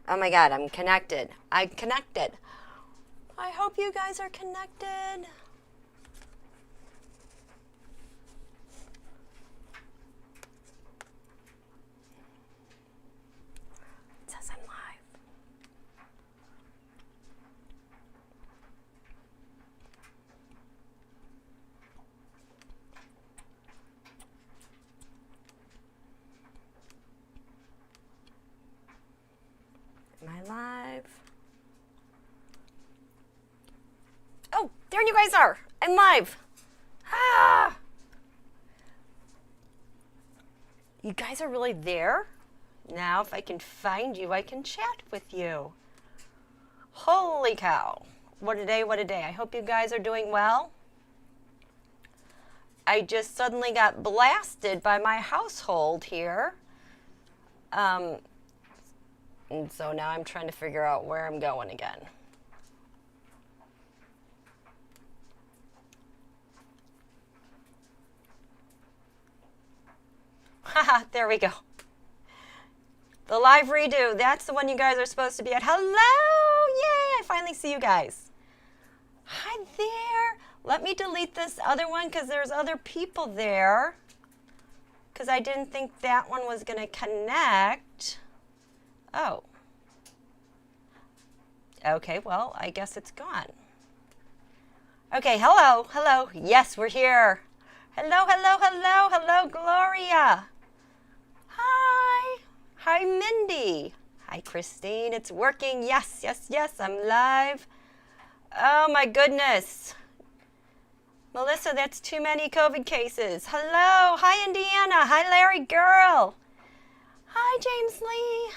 Oh my God, I'm connected. I'm connected. I hope you guys are connected. It says I'm live. Am I live? Oh, there you guys are. I'm live. Ah! You guys are really there? Now, if I can find you, I can chat with you. Holy cow. What a day, what a day. I hope you guys are doing well. I just suddenly got blasted by my household here. And so now I'm trying to figure out where I'm going again. Haha, there we go. The live redo. That's the one you guys are supposed to be at. Hello! Yay! I finally see you guys. Hi there. Let me delete this other one because there's other people there. Because I didn't think that one was going to connect. Oh. Okay, well, I guess it's gone. Okay, hello, hello. Yes, we're here. Hello, hello, hello, hello, Gloria. Hi. Hi, Mindy. Hi, Christine. It's working. Yes, yes, yes, I'm live. Oh, my goodness. Melissa, that's too many COVID cases. Hello. Hi, Indiana. Hi, Larry Girl. Hi, James Lee.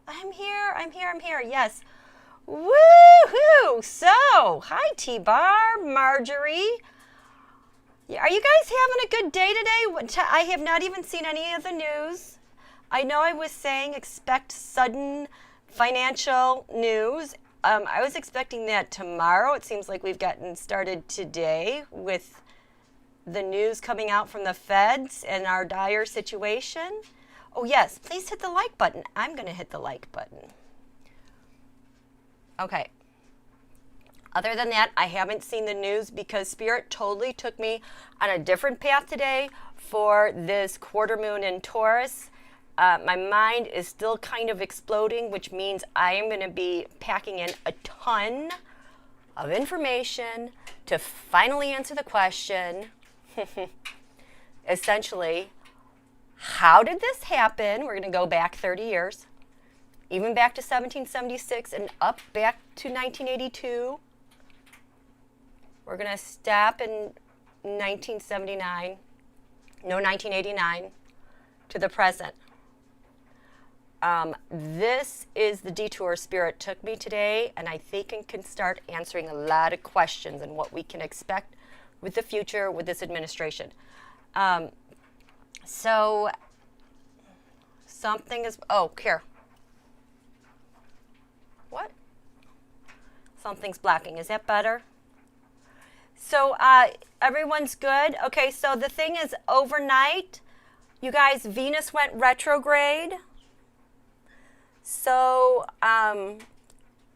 I'm here, I'm here, I'm here. Yes. Woo-hoo. So, hi, T-Bar, Marjorie. Are you guys having a good day today? I have not even seen any of the news. I know I was saying expect sudden financial news. I was expecting that tomorrow. It seems like we've gotten started today with the news coming out from the feds and our dire situation. Oh yes, please hit the like button. I'm going to hit the like button. Okay. Other than that, I haven't seen the news because Spirit totally took me on a different path today for this quarter moon in Taurus. My mind is still kind of exploding, which means I am going to be packing in a ton of information to finally answer the question, essentially, how did this happen? We're going to go back 30 years, even back to 1776 and up back to 1982. We're going to stop in 1989 to the present. This is the detour Spirit took me today, and I think it can start answering a lot of questions and what we can expect with the future with this administration. So something is, oh, here. What? Something's blocking. Is that better? So everyone's good? Okay, so the thing is overnight, you guys, Venus went retrograde. So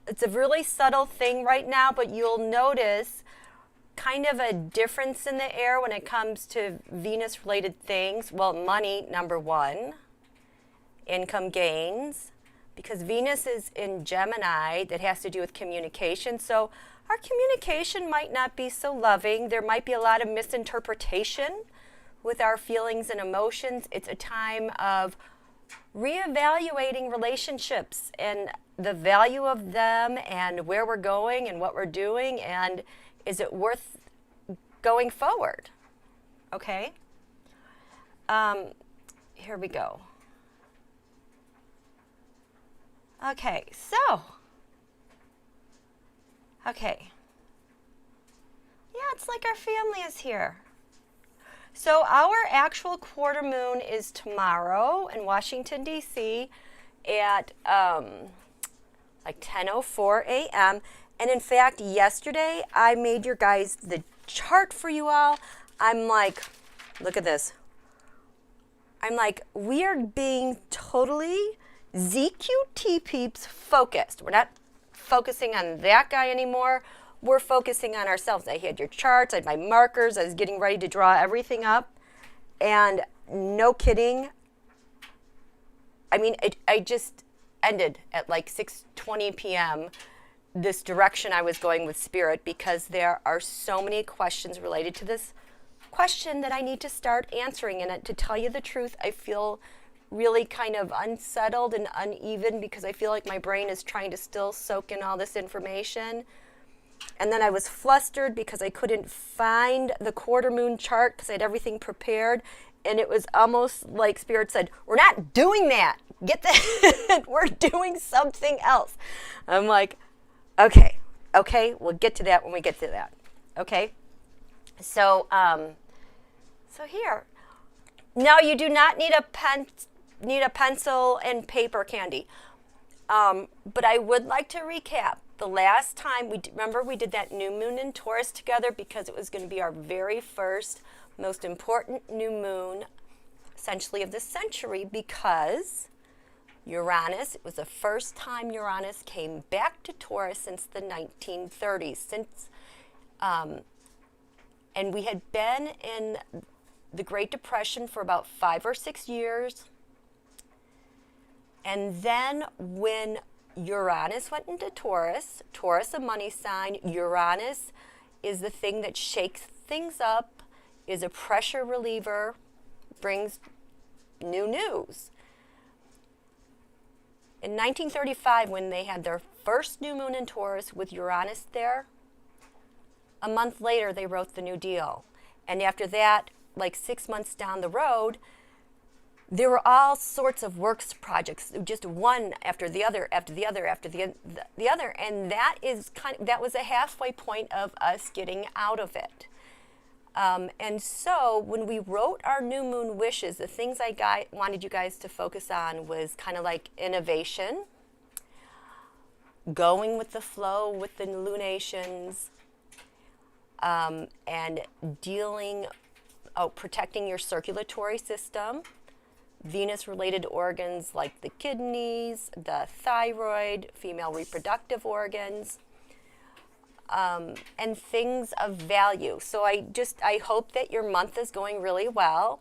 it's a really subtle thing right now, but you'll notice kind of a difference in the air when it comes to Venus-related things. Well, money, number one, income gains, because Venus is in Gemini, that has to do with communication. So our communication might not be so loving. There might be a lot of misinterpretation with our feelings and emotions. It's a time of reevaluating relationships and the value of them and where we're going and what we're doing and is it worth going forward? Okay. Here we go. Okay, so. Okay. Yeah, it's like our family is here. So our actual quarter moon is tomorrow in Washington, D.C. at like 10:04 a.m. And in fact, yesterday I made your guys the chart for you all. I'm like, look at this. I'm like, we are being totally ZQT peeps focused. We're not focusing on that guy anymore. We're focusing on ourselves. I had your charts, I had my markers, I was getting ready to draw everything up. And no kidding, I mean, I just ended at like 6:20 p.m. this direction I was going with Spirit, because there are so many questions related to this question that I need to start answering. And to tell you the truth, I feel really kind of unsettled and uneven, because I feel like my brain is trying to still soak in all this information. And then I was flustered because I couldn't find the quarter moon chart because I had everything prepared. And it was almost like Spirit said, we're not doing that. Get that. We're doing something else. I'm like, okay, we'll get to that when we get to that. Okay. So, so here. Now you do not need a pencil and paper, Candy. But I would like to recap. The last time, remember we did that new moon in Taurus together, because it was going to be our very first, most important new moon, essentially, of the century, because Uranus, it was the first time Uranus came back to Taurus since the 1930s. And we had been in the Great Depression for about 5 or 6 years. And then when Uranus went into Taurus, Taurus a money sign, Uranus is the thing that shakes things up, is a pressure reliever, brings new news. In 1935, when they had their first new moon in Taurus with Uranus there, a month later they wrote the New Deal. And after that, like 6 months down the road, there were all sorts of works projects, just one after the other, after the other, after the other, and that was a halfway point of us getting out of it. And so when we wrote our new moon wishes, the things I wanted you guys to focus on was kind of like innovation, going with the flow with the lunations, and protecting your circulatory system, Venus-related organs like the kidneys, the thyroid, female reproductive organs, and things of value. So I hope that your month is going really well.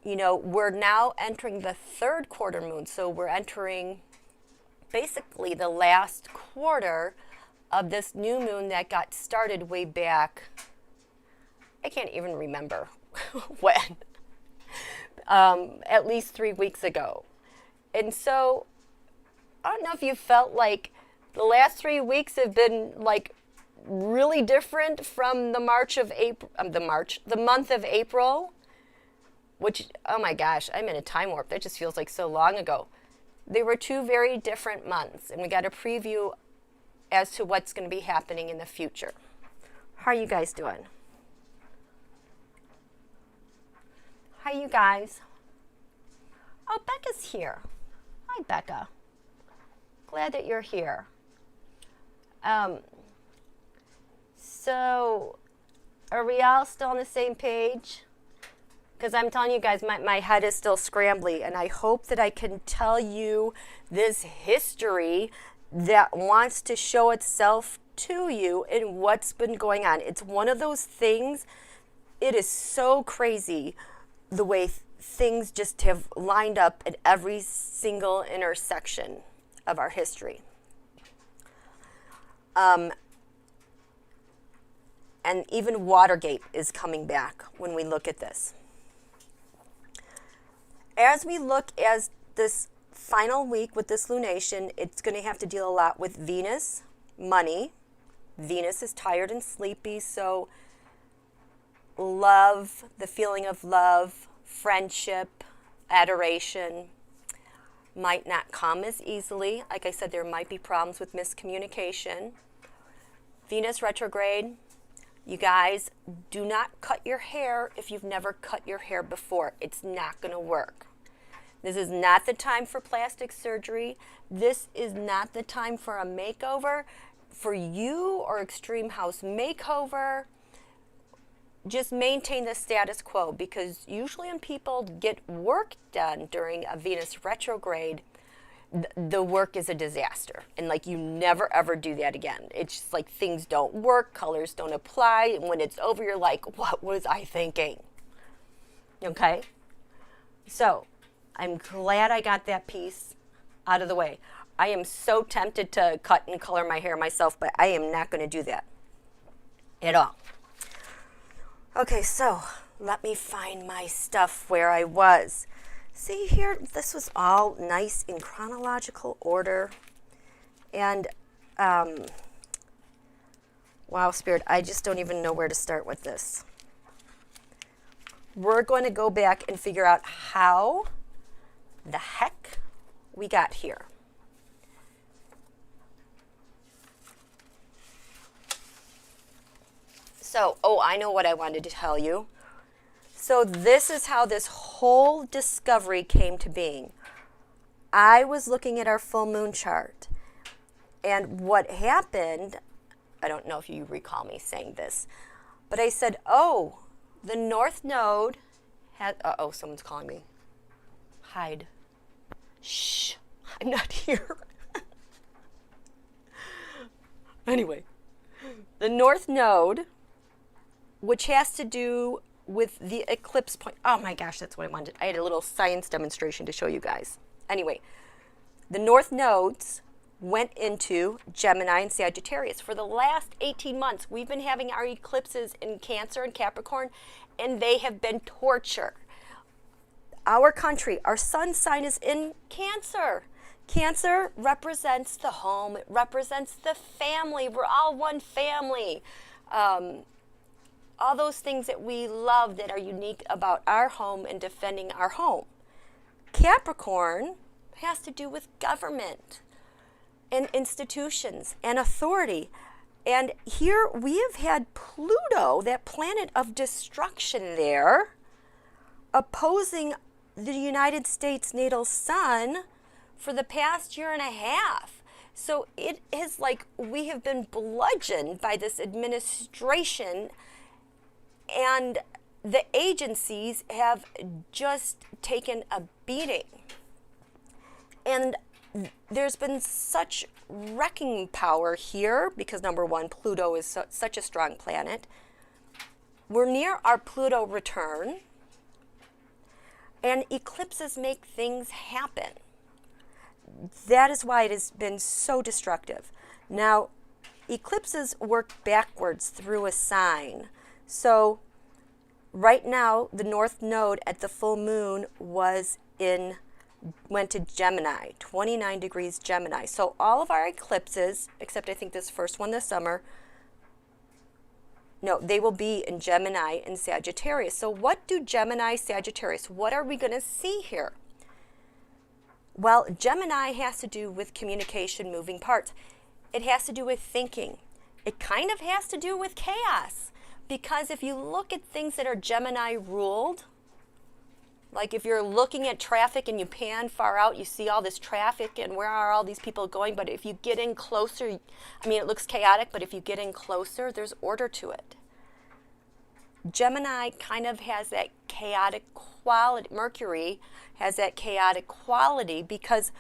You know, we're now entering the third quarter moon, so we're entering basically the last quarter of this new moon that got started way back. I can't even remember when. At least 3 weeks ago. And so I don't know if you felt like the last 3 weeks have been like really different from the month of April, which, oh my gosh, I'm in a time warp. That just feels like so long ago. They were 2 very different months, and we got a preview as to what's going to be happening in the future. How are you guys doing? Hi, you guys. Oh, Becca's here. Hi, Becca. Glad that you're here. So, are we all still on the same page? Because I'm telling you guys, my head is still scrambly, and I hope that I can tell you this history that wants to show itself to you in what's been going on. It's one of those things, it is so crazy the way things just have lined up at every single intersection of our history. And even Watergate is coming back when we look at this. As we look at this final week with this lunation, it's going to have to deal a lot with Venus, money. Venus is tired and sleepy, so love, the feeling of love, friendship, adoration might not come as easily. Like I said, there might be problems with miscommunication. Venus retrograde, you guys, do not cut your hair if you've never cut your hair before. It's not going to work. This is not the time for plastic surgery. This is not the time for a makeover. For you or extreme house makeover, just maintain the status quo, because usually when people get work done during a Venus retrograde, the work is a disaster, and like you never ever do that again. It's just like things don't work, colors don't apply, and when it's over you're like, what was I thinking? Okay, so I'm glad I got that piece out of the way. I am so tempted to cut and color my hair myself, but I am not going to do that at all. Okay, so let me find my stuff where I was. See here, this was all nice in chronological order. And, wow, Spirit, I just don't even know where to start with this. We're going to go back and figure out how the heck we got here. So, I know what I wanted to tell you. So this is how this whole discovery came to being. I was looking at our full moon chart, and what happened, I don't know if you recall me saying this, but I said, the North Node has, someone's calling me. Hide. Shh, I'm not here. Anyway, the North Node, which has to do with the eclipse point. Oh my gosh, that's what I wanted. I had a little science demonstration to show you guys. Anyway, the North Nodes went into Gemini and Sagittarius. For the last 18 months, we've been having our eclipses in Cancer and Capricorn, and they have been torture. Our country, our sun sign is in Cancer. Cancer represents the home. It represents the family. We're all one family. All those things that we love that are unique about our home and defending our home. Capricorn has to do with government and institutions and authority. And here we have had Pluto, that planet of destruction there, opposing the United States natal sun for the past year and a half. So it is like we have been bludgeoned by this administration, and the agencies have just taken a beating. And there's been such wrecking power here because, number one, Pluto is such a strong planet. We're near our Pluto return, and eclipses make things happen. That is why it has been so destructive. Now, eclipses work backwards through a sign. So right now, the North Node at the full moon went to Gemini, 29 degrees Gemini. So all of our eclipses, except I think this first one this summer, no, they will be in Gemini and Sagittarius. So what do Gemini, Sagittarius, what are we going to see here? Well, Gemini has to do with communication, moving parts. It has to do with thinking. It kind of has to do with chaos. Because if you look at things that are Gemini ruled, like if you're looking at traffic and you pan far out, you see all this traffic and where are all these people going, but if you get in closer, I mean, it looks chaotic, but if you get in closer, there's order to it. Gemini kind of has that chaotic quality. Mercury has that chaotic quality because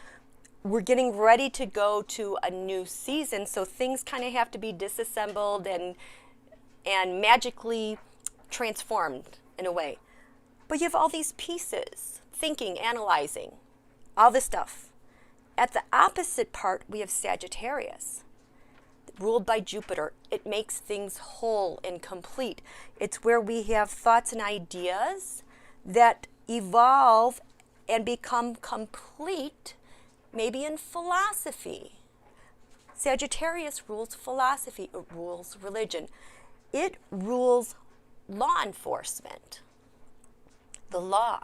we're getting ready to go to a new season, so things kind of have to be disassembled and magically transformed in a way. But you have all these pieces, thinking, analyzing, all this stuff. At the opposite part, we have Sagittarius, ruled by Jupiter. It makes things whole and complete. It's where we have thoughts and ideas that evolve and become complete, maybe in philosophy. Sagittarius rules philosophy, it rules religion. It rules law enforcement, the law.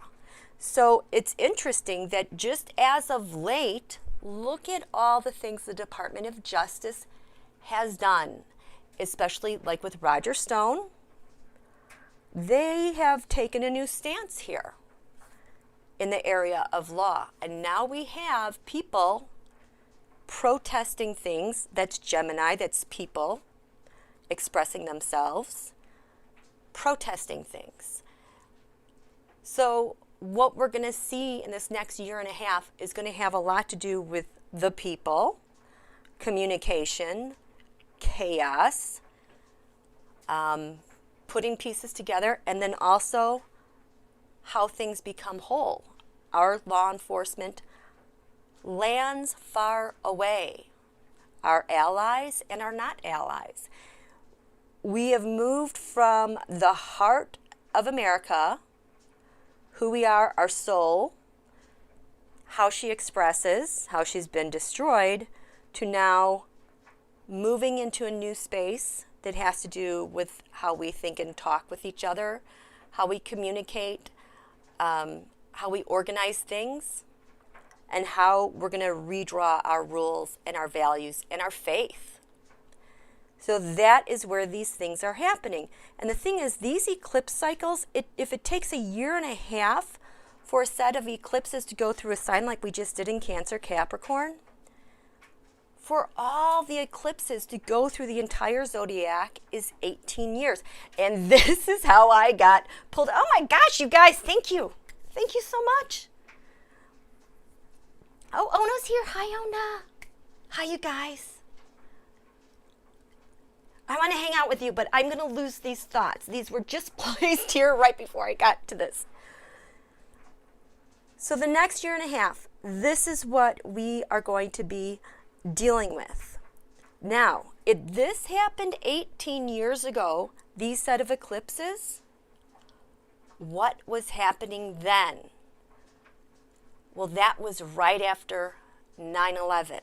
So it's interesting that just as of late, look at all the things the Department of Justice has done, especially like with Roger Stone. They have taken a new stance here in the area of law. And now we have people protesting things. That's Gemini, that's people expressing themselves, protesting things. So what we're going to see in this next year and a half is going to have a lot to do with the people, communication, chaos, putting pieces together, and then also how things become whole. Our law enforcement lands far away, our allies and our not allies. We have moved from the heart of America, who we are, our soul, how she expresses, how she's been destroyed, to now moving into a new space that has to do with how we think and talk with each other, how we communicate, how we organize things, and how we're going to redraw our rules and our values and our faith. So that is where these things are happening. And the thing is, these eclipse cycles, if it takes a year and a half for a set of eclipses to go through a sign like we just did in Cancer, Capricorn, for all the eclipses to go through the entire zodiac is 18 years. And this is how I got pulled. Oh my gosh, you guys, thank you. Thank you so much. Oh, Ona's here. Hi, Ona. Hi, you guys. I want to hang out with you, but I'm going to lose these thoughts. These were just placed here right before I got to this. So the next year and a half, this is what we are going to be dealing with. Now, if this happened 18 years ago, these set of eclipses, what was happening then? Well, that was right after 9/11.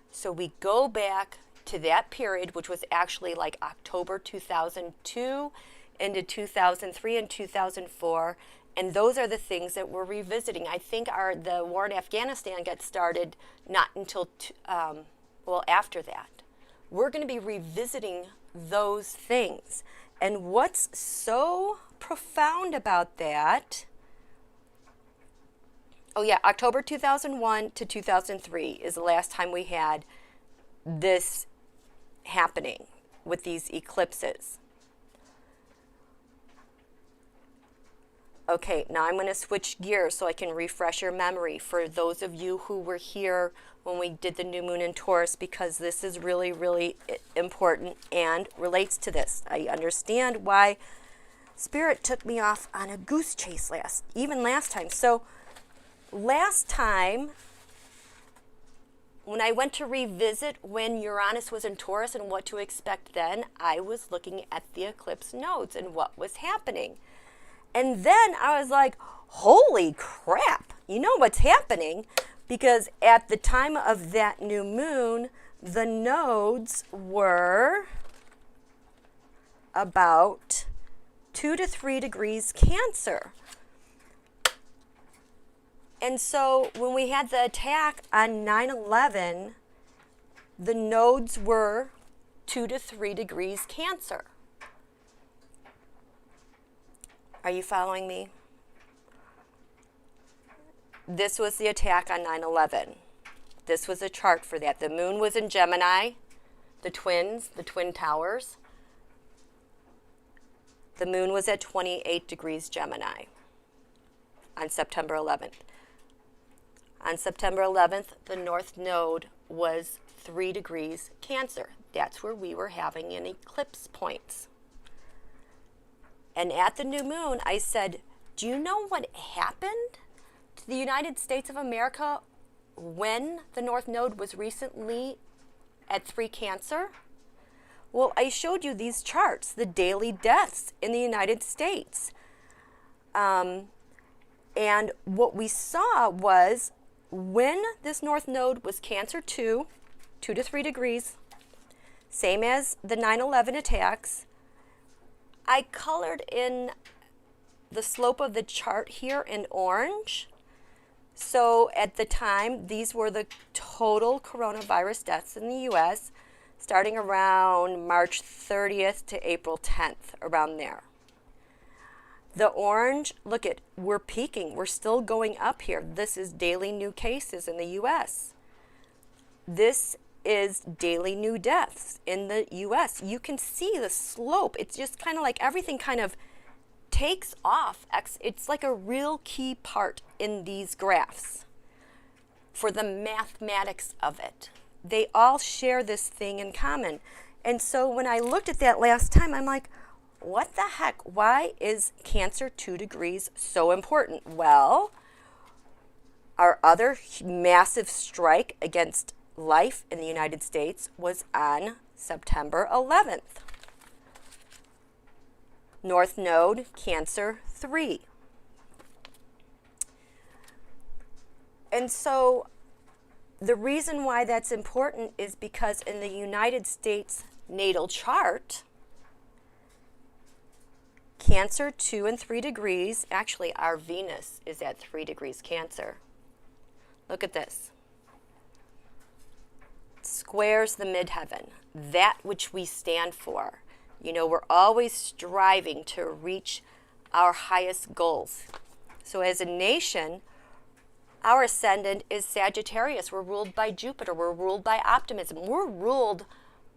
So we go back to that period, which was actually like October 2002 into 2003 and 2004. And those are the things that we're revisiting. I think the war in Afghanistan got started not until, after that. We're going to be revisiting those things. And what's so profound about that, October 2001 to 2003 is the last time we had this happening with these eclipses. Okay, now I'm going to switch gears so I can refresh your memory for those of you who were here when we did the new moon in Taurus, because this is really, really important and relates to this. I understand why Spirit took me off on a goose chase last time. So last time, when I went to revisit when Uranus was in Taurus and what to expect then, I was looking at the eclipse nodes and what was happening. And then I was like, holy crap, you know what's happening? Because at the time of that new moon, the nodes were about 2 to 3 degrees Cancer. And so when we had the attack on 9/11, the nodes were 2 to 3 degrees Cancer. Are you following me? This was the attack on 9/11. This was a chart for that. The moon was in Gemini, the twin towers. The moon was at 28 degrees Gemini on September 11th. On September 11th, the north node was 3 degrees Cancer. That's where we were having an eclipse points. And at the new moon, I said, do you know what happened to the United States of America when the north node was recently at 3 Cancer? Well, I showed you these charts, the daily deaths in the United States. And what we saw was when this north node was Cancer 2 to 3 degrees, same as the 9/11 attacks, I colored in the slope of the chart here in orange. So at the time, these were the total coronavirus deaths in the U.S., starting around March 30th to April 10th, around there. The orange, look at, we're peaking. We're still going up here. This is daily new cases in the U.S. This is daily new deaths in the US. You can see the slope. It's just kind of like everything kind of takes off. It's like a real key part in these graphs for the mathematics of it. They all share this thing in common. And so when I looked at that last time, I'm like, what the heck? Why is Cancer 2 degrees so important? Well, our other massive strike against life in the United States was on September 11th. North Node, Cancer 3. And so the reason why that's important is because in the United States natal chart, Cancer 2 and 3 degrees, actually our Venus is at 3 degrees Cancer. Look at this. Squares the midheaven, that which we stand for. You know, we're always striving to reach our highest goals. So as a nation, our ascendant is Sagittarius. We're ruled by Jupiter. We're ruled by optimism. We're ruled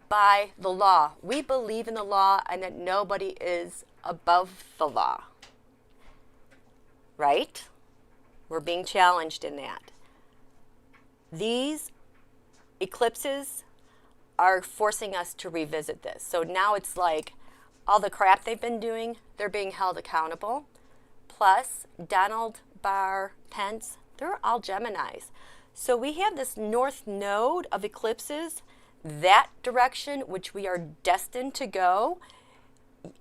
by the law. We believe in the law and that nobody is above the law. Right? We're being challenged in that. These eclipses are forcing us to revisit this. So now it's like all the crap they've been doing, they're being held accountable. Plus, Donald Barr Pence, they're all Geminis. So we have this north node of eclipses, that direction which we are destined to go.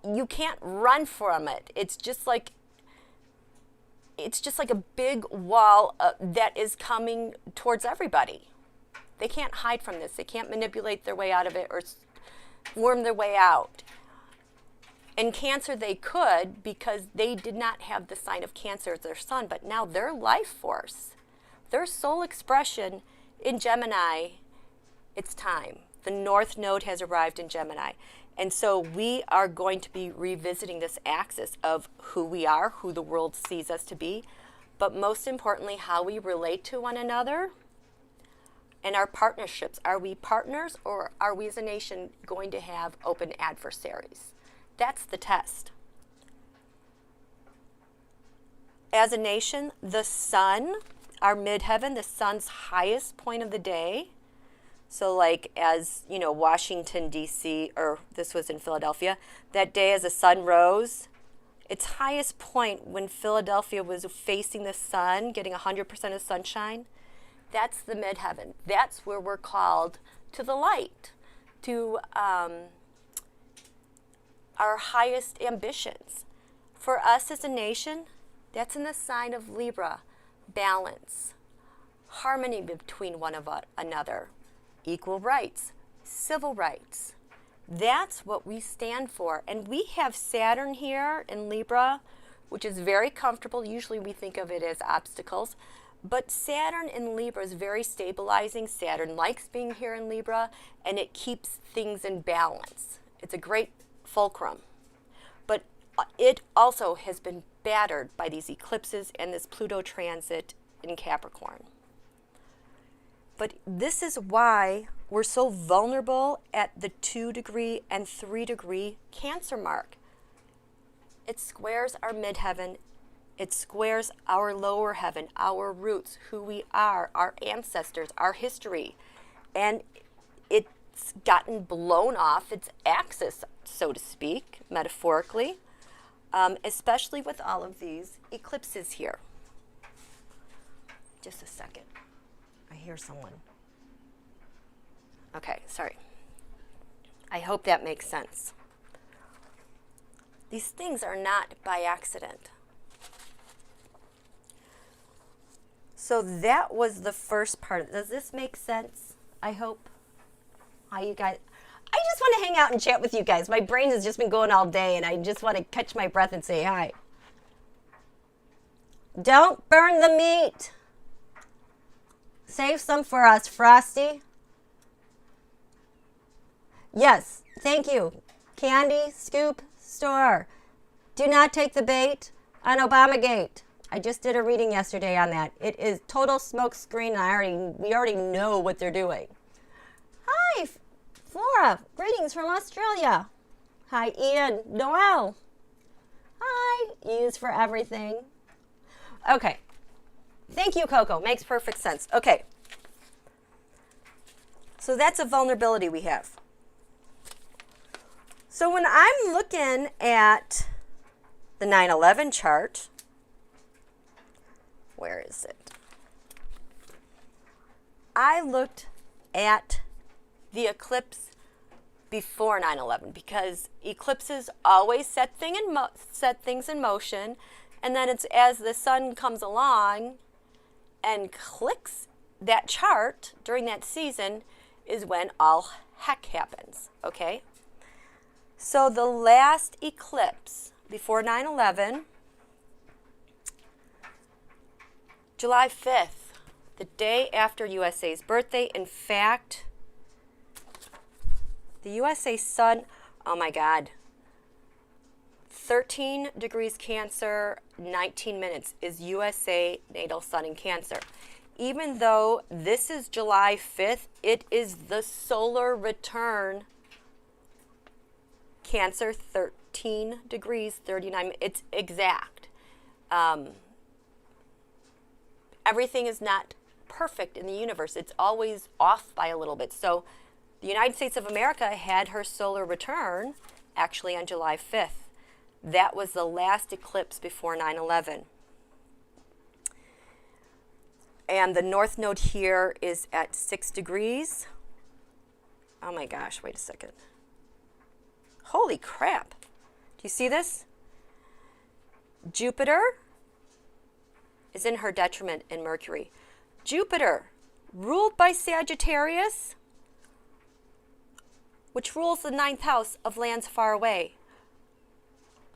You can't run from it. It's just like a big wall that is coming towards everybody. They can't hide from this. They can't manipulate their way out of it or worm their way out. In Cancer, they could because they did not have the sign of Cancer as their sun, but now their life force, their soul expression in Gemini, it's time. The North Node has arrived in Gemini. And so we are going to be revisiting this axis of who we are, who the world sees us to be, but most importantly, how we relate to one another and our partnerships. Are we partners or are we as a nation going to have open adversaries? That's the test. As a nation, the sun, our midheaven, the sun's highest point of the day. So like as, you know, Washington, D.C., or this was in Philadelphia, that day as the sun rose, its highest point when Philadelphia was facing the sun, getting 100% of sunshine, that's the midheaven. That's where we're called to the light, to our highest ambitions. For us as a nation, that's in the sign of Libra, balance, harmony between one another, equal rights, civil rights. That's what we stand for. And we have Saturn here in Libra, which is very comfortable. Usually we think of it as obstacles. But Saturn in Libra is very stabilizing. Saturn likes being here in Libra, and it keeps things in balance. It's a great fulcrum. But it also has been battered by these eclipses and this Pluto transit in Capricorn. But this is why we're so vulnerable at the 2 degree and 3 degree Cancer mark. It squares our midheaven. It squares our lower heaven, our roots, who we are, our ancestors, our history. And it's gotten blown off its axis, so to speak, metaphorically, especially with all of these eclipses here. Just a second. I hear someone. Okay, sorry. I hope that makes sense. These things are not by accident. So that was the first part. Does this make sense? I hope. Hi, you guys. I just want to hang out and chat with you guys. My brain has just been going all day, and I just want to catch my breath and say hi. Don't burn the meat. Save some for us, Frosty. Yes, thank you. Candy Scoop Store. Do not take the bait on Obamagate. I just did a reading yesterday on that. It is total smoke screen. We already know what they're doing. Flora, greetings from Australia. Hi, Ian. Noel. Hi. E's for everything. Okay. Thank you, Coco. Makes perfect sense. Okay. So that's a vulnerability we have. So when I'm looking at the 9/11 chart, where is it? I looked at the eclipse before 9/11 because eclipses always set things in motion, and then it's as the sun comes along and clicks that chart during that season is when all heck happens, okay? So the last eclipse before 9/11, July 5th, the day after USA's birthday. In fact, the USA sun, oh my God, 13 degrees Cancer, 19 minutes is USA natal sun in Cancer. Even though this is July 5th, it is the solar return Cancer, 13 degrees, 39, it's exact. Everything is not perfect in the universe. It's always off by a little bit. So the United States of America had her solar return actually on July 5th. That was the last eclipse before 9/11. And the north node here is at 6 degrees. Oh my gosh, wait a second. Holy crap. Do you see this? Jupiter is in her detriment in Mercury. Jupiter, ruled by Sagittarius, which rules the 9th house of lands far away.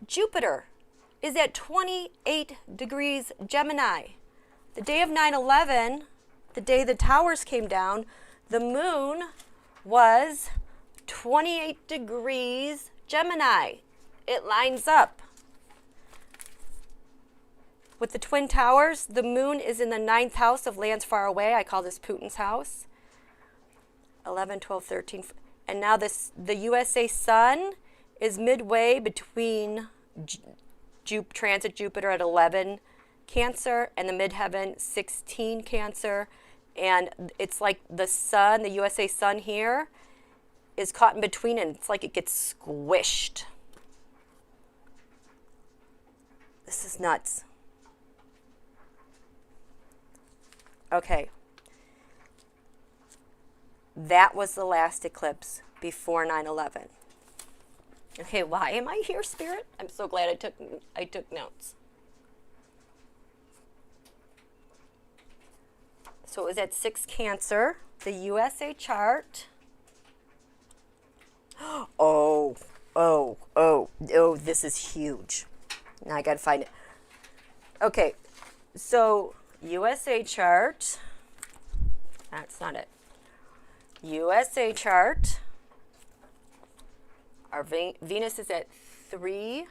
Jupiter is at 28 degrees Gemini. The day of 9/11, the day the towers came down, the moon was 28 degrees Gemini. It lines up. With the Twin Towers, the moon is in the 9th house of lands far away. I call this Putin's house. 11, 12, 13. And now the USA sun is midway between transit Jupiter at 11 Cancer and the midheaven 16 Cancer. And it's like the sun, the USA sun here, is caught in between, and it's like it gets squished. This is nuts. Okay. That was the last eclipse before 9/11. Okay, why am I here, Spirit? I'm so glad I took notes. So it was at 6 Cancer, the USA chart. Oh, this is huge. Now I gotta find it. Okay, so USA chart. That's not it. USA chart. Our Venus is at 3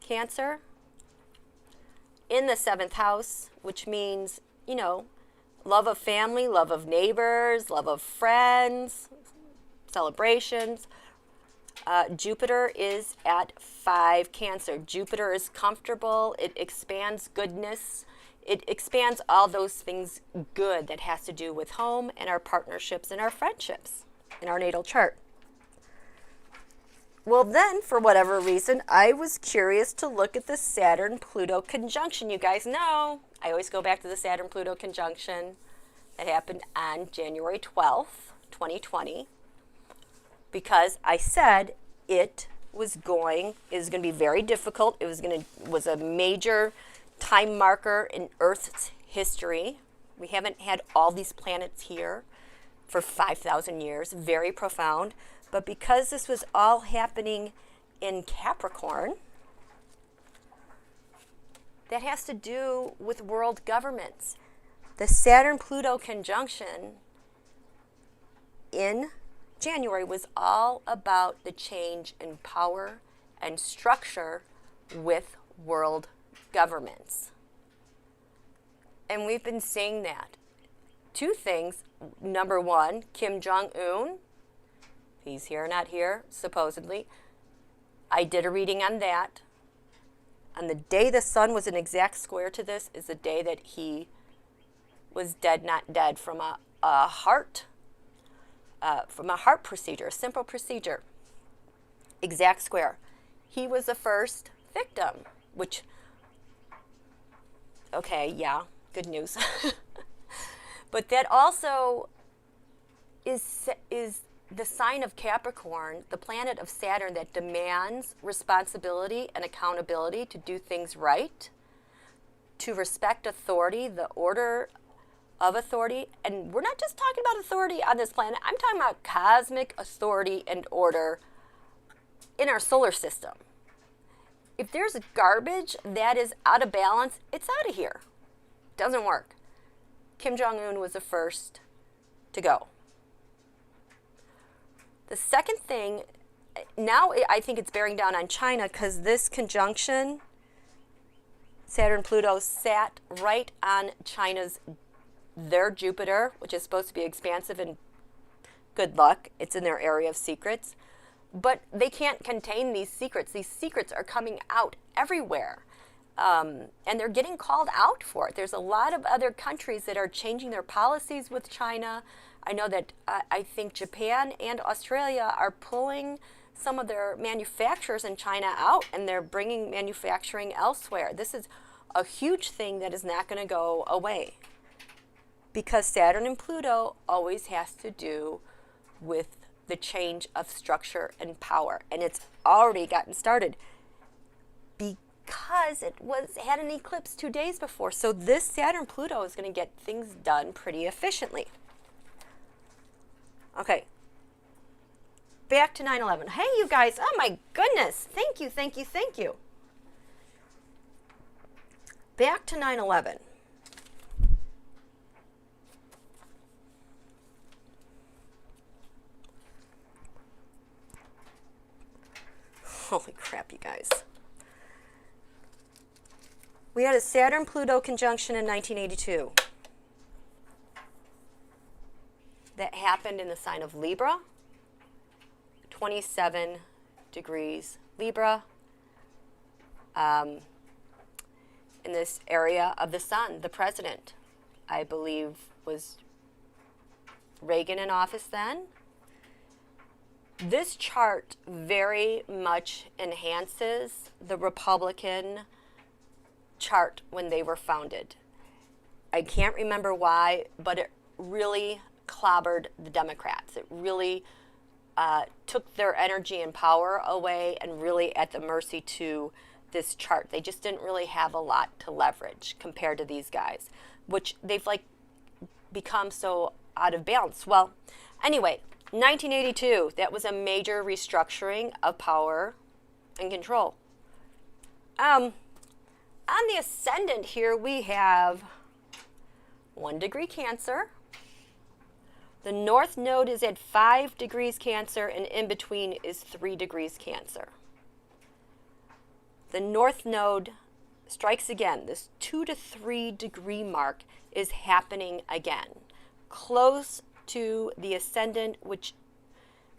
Cancer in the 7th house, which means, you know, love of family, love of neighbors, love of friends, celebrations. Jupiter is at 5 Cancer. Jupiter is comfortable. It expands goodness. It expands all those things good that has to do with home and our partnerships and our friendships in our natal chart. Well, then, for whatever reason, I was curious to look at the Saturn-Pluto conjunction. You guys know I always go back to the Saturn-Pluto conjunction that happened on January 12th, 2020, because I said it was going to be very difficult. It was a major time marker in Earth's history. We haven't had all these planets here for 5,000 years, very profound. But because this was all happening in Capricorn, that has to do with world governments. The Saturn-Pluto conjunction in January was all about the change in power and structure with world governments. And we've been seeing that. Two things. Number one, Kim Jong-un He's here, not here, supposedly. I did a reading on that. On the day the sun was an exact square to this is the day that he was dead, not dead, from a heart procedure, a simple procedure. Exact square. He was the first victim, which, okay, yeah, good news. But that also is the sign of Capricorn, the planet of Saturn that demands responsibility and accountability to do things right, to respect authority, the order of authority. And we're not just talking about authority on this planet. I'm talking about cosmic authority and order in our solar system. If there's garbage that is out of balance, it's out of here. Doesn't work. Kim Jong-un was the first to go. The second thing, now I think it's bearing down on China because this conjunction, Saturn-Pluto, sat right on their Jupiter, which is supposed to be expansive and good luck. It's in their area of secrets. But they can't contain these secrets. These secrets are coming out everywhere. And they're getting called out for it. There's a lot of other countries that are changing their policies with China. I know that I think Japan and Australia are pulling some of their manufacturers in China out, and they're bringing manufacturing elsewhere. This is a huge thing that is not going to go away, because Saturn and Pluto always has to do with the change of structure and power, and it's already gotten started because it had an eclipse 2 days before. So this Saturn-Pluto is going to get things done pretty efficiently. Okay, back to 9/11. Hey, you guys, oh my goodness, thank you, thank you, thank you. Back to 9/11. Holy crap, you guys. We had a Saturn-Pluto conjunction in 1982. That happened in the sign of Libra, 27 degrees Libra, in this area of the sun. The president, I believe, was Reagan in office then. This chart very much enhances the Republican chart when they were founded. I can't remember why, but it really clobbered the Democrats. It really took their energy and power away and really at the mercy to this chart. They just didn't really have a lot to leverage compared to these guys, which they've like become so out of balance. Well, anyway, 1982, that was a major restructuring of power and control. On the ascendant here, we have 1 degree Cancer. The North Node is at 5 degrees Cancer, and in between is 3 degrees Cancer. The North Node strikes again. This 2 to 3 degree mark is happening again, close to the ascendant, which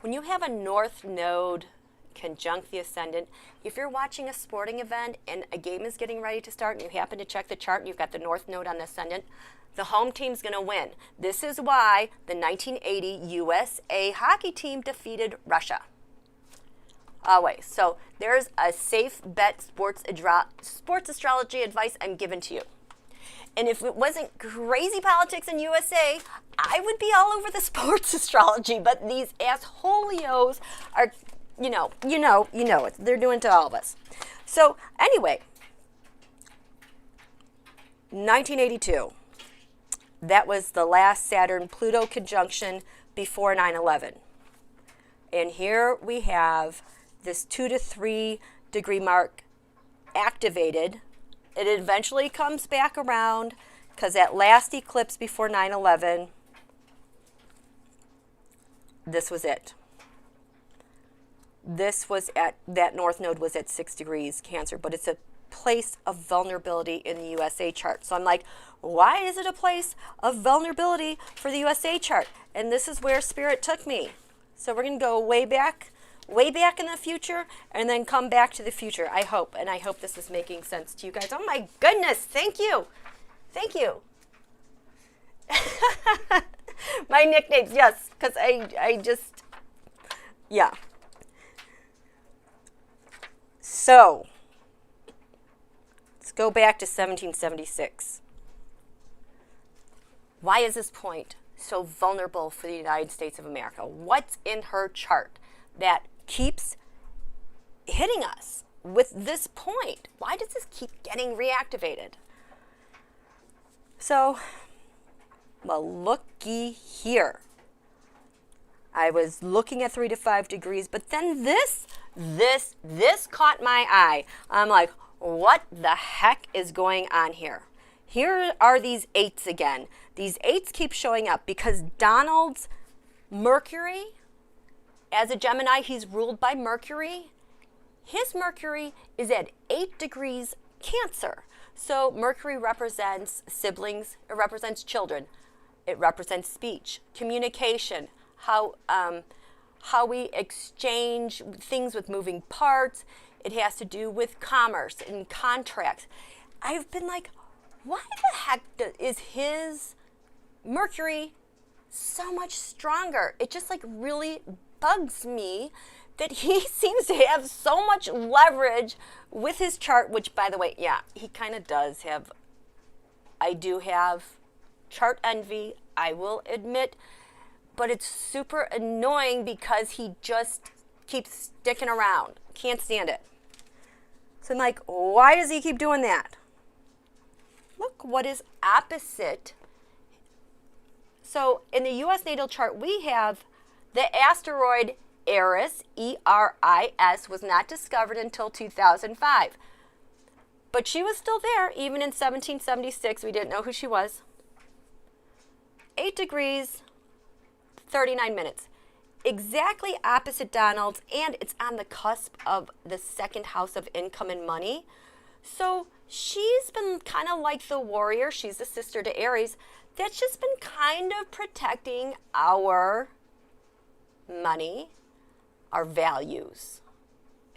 when you have a North Node conjunct the ascendant, if you're watching a sporting event and a game is getting ready to start and you happen to check the chart and you've got the North Node on the ascendant, the home team's going to win. This is why the 1980 USA hockey team defeated Russia. Always. So there's a safe bet sports astrology advice I'm giving to you. And if it wasn't crazy politics in USA, I would be all over the sports astrology. But these assholios are, you know it. They're doing to all of us. So anyway, 1982. That was the last Saturn-Pluto conjunction before 9/11. And here we have this 2 to 3 degree mark activated. It eventually comes back around because that last eclipse before 9/11, this was it. This was that North Node was at 6 degrees Cancer, but it's a place of vulnerability in the USA chart. So I'm like, why is it a place of vulnerability for the USA chart? And this is where Spirit took me. So we're going to go way back in the future, and then come back to the future, I hope. And I hope this is making sense to you guys. Oh my goodness, thank you. Thank you. My nicknames, yes, because I just, yeah. So, let's go back to 1776. Why is this point so vulnerable for the United States of America? What's in her chart that keeps hitting us with this point? Why does this keep getting reactivated? So, well, looky here. I was looking at 3 to 5 degrees, but then this caught my eye. I'm like, what the heck is going on here? Here are these 8s again. These 8s keep showing up because Donald's Mercury, as a Gemini, he's ruled by Mercury. His Mercury is at 8 degrees Cancer. So Mercury represents siblings, it represents children, it represents speech, communication, how we exchange things with moving parts. It has to do with commerce and contracts. I've been like, why the heck is his Mercury so much stronger? It just like really bugs me that he seems to have so much leverage with his chart, which, by the way, yeah, he kind of does have. I do have chart envy, I will admit, but it's super annoying because he just keeps sticking around. Can't stand it. So I'm like, why does he keep doing that? Look what is opposite. So in the U.S. natal chart, we have the asteroid Eris, E-R-I-S, was not discovered until 2005. But she was still there, even in 1776. We didn't know who she was. 8 degrees, 39 minutes. Exactly opposite Donald's, and it's on the cusp of the second house of income and money. So she's been kind of like the warrior. She's the sister to Aries. That's just been kind of protecting our money, our values,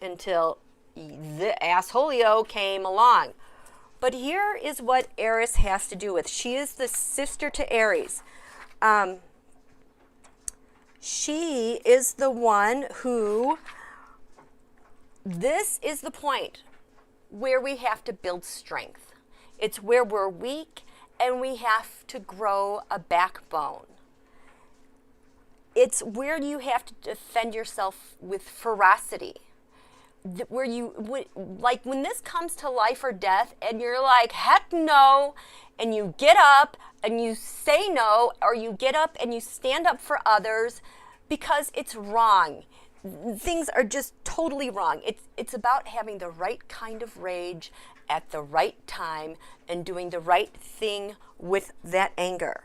until the assholeo came along. But here is what Eris has to do with. She is the sister to Aries. She is the one who, this is the point where we have to build strength. It's where we're weak and we have to grow a backbone. It's where you have to defend yourself with ferocity. Where you, like when this comes to life or death and you're like, heck no, and you get up and you say no, or you get up and you stand up for others because it's wrong. Things are just totally wrong. It's about having the right kind of rage at the right time and doing the right thing with that anger.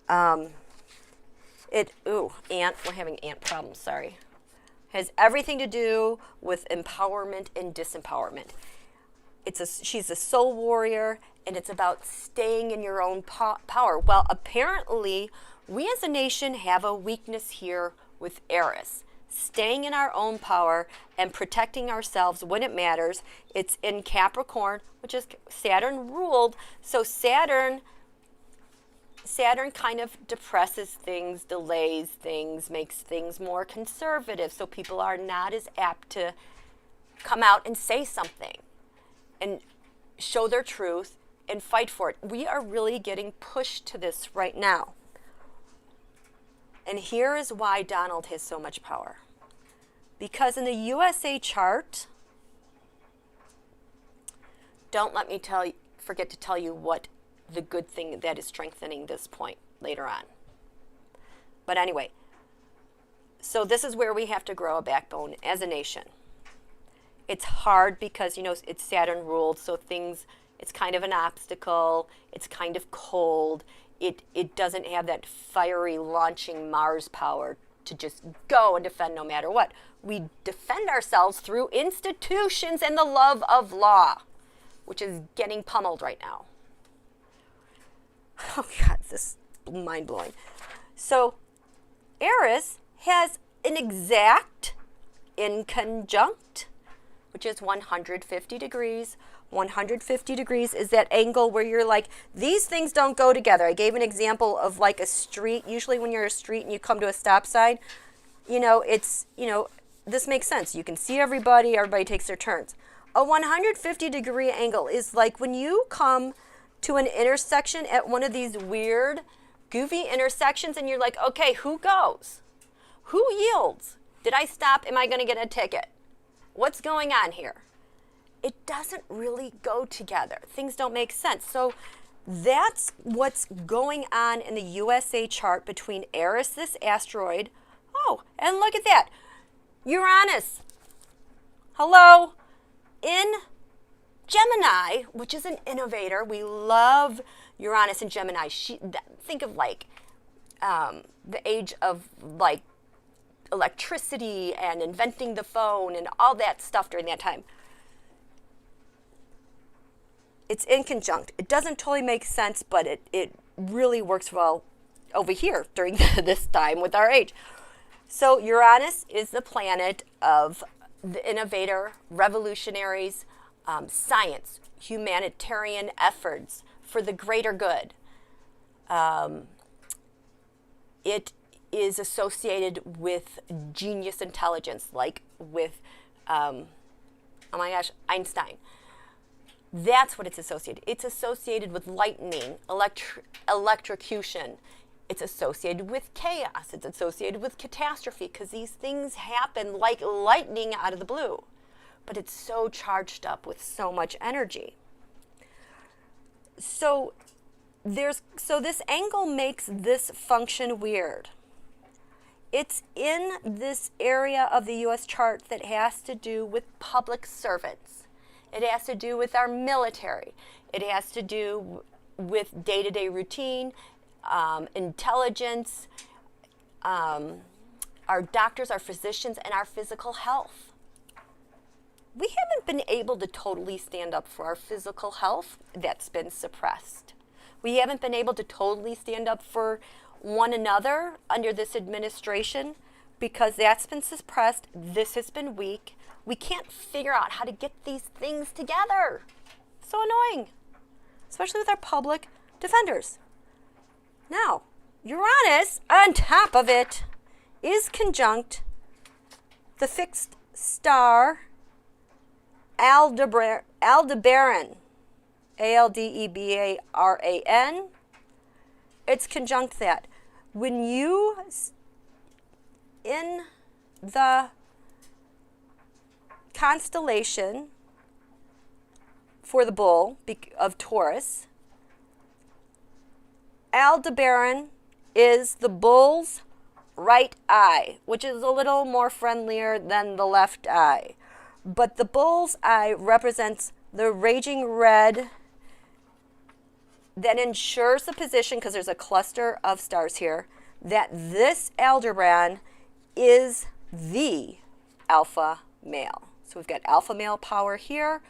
Ant, we're having ant problems, sorry. Has everything to do with empowerment and disempowerment. She's a soul warrior, and it's about staying in your own power. Well, apparently, we as a nation have a weakness here with Eris. Staying in our own power and protecting ourselves when it matters. It's in Capricorn, which is Saturn ruled. So Saturn kind of depresses things, delays things, makes things more conservative, so people are not as apt to come out and say something and show their truth and fight for it. We are really getting pushed to this right now. And here is why Donald has so much power. Because in the USA chart, don't let me forget to tell you what the good thing that is strengthening this point later on. But anyway, so this is where we have to grow a backbone as a nation. It's hard because, it's Saturn ruled, so it's kind of an obstacle. It's kind of cold. It doesn't have that fiery launching Mars power to just go and defend no matter what. We defend ourselves through institutions and the love of law, which is getting pummeled right now. Oh God, this is mind-blowing. So Eris has an exact inconjunct, which is 150 degrees. 150 degrees is that angle where you're like, these things don't go together. I gave an example of like a street. Usually when you're a street and you come to a stop sign, this makes sense. You can see everybody takes their turns. A 150 degree angle is like when you come to an intersection at one of these weird, goofy intersections and you're like, okay, who goes? Who yields? Did I stop? Am I going to get a ticket? What's going on here? It doesn't really go together. Things don't make sense. So that's what's going on in the USA chart between Eris, this asteroid. Oh, and look at that. Uranus. Hello. In Gemini, which is an innovator. We love Uranus and Gemini. Think of like the age of like electricity and inventing the phone and all that stuff during that time. It's inconjunct. It doesn't totally make sense, but it really works well over here during this time with our age. So Uranus is the planet of the innovator, revolutionaries, science, humanitarian efforts for the greater good. It is associated with genius intelligence, like with, Einstein. That's what it's associated. It's associated with lightning, electrocution. It's associated with chaos. It's associated with catastrophe because these things happen like lightning out of the blue. But it's so charged up with so much energy. So this angle makes this function weird. It's in this area of the U.S. chart that has to do with public servants. It has to do with our military. It has to do with day-to-day routine, intelligence, our doctors, our physicians, and our physical health. We haven't been able to totally stand up for our physical health. That's been suppressed. We haven't been able to totally stand up for one another under this administration because that's been suppressed. This has been weak. We can't figure out how to get these things together. So annoying, especially with our public defenders. Now, Uranus, on top of it, is conjunct the fixed star Aldebaran, Aldebaran. It's conjunct that. When you, in the constellation for the bull of Taurus, Aldebaran is the bull's right eye, which is a little more friendlier than the left eye. But the bull's eye represents the raging red that ensures the position, because there's a cluster of stars here, that this Aldebaran is the alpha male. So we've got alpha male power here,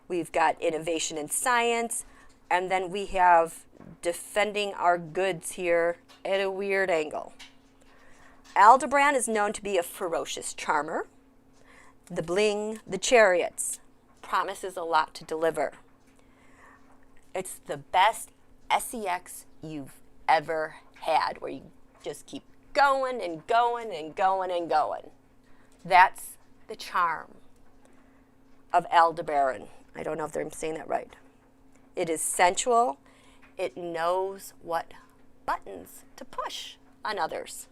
we've got innovation in science, and then we have defending our goods here at a weird angle. Aldebaran is known to be a ferocious charmer. The bling, the chariots, promises a lot to deliver. It's the best sex you've ever had, where you just keep going and going and going and going. That's the charm of Aldebaran. I don't know if I'm saying that right. It is sensual. It knows what buttons to push on others.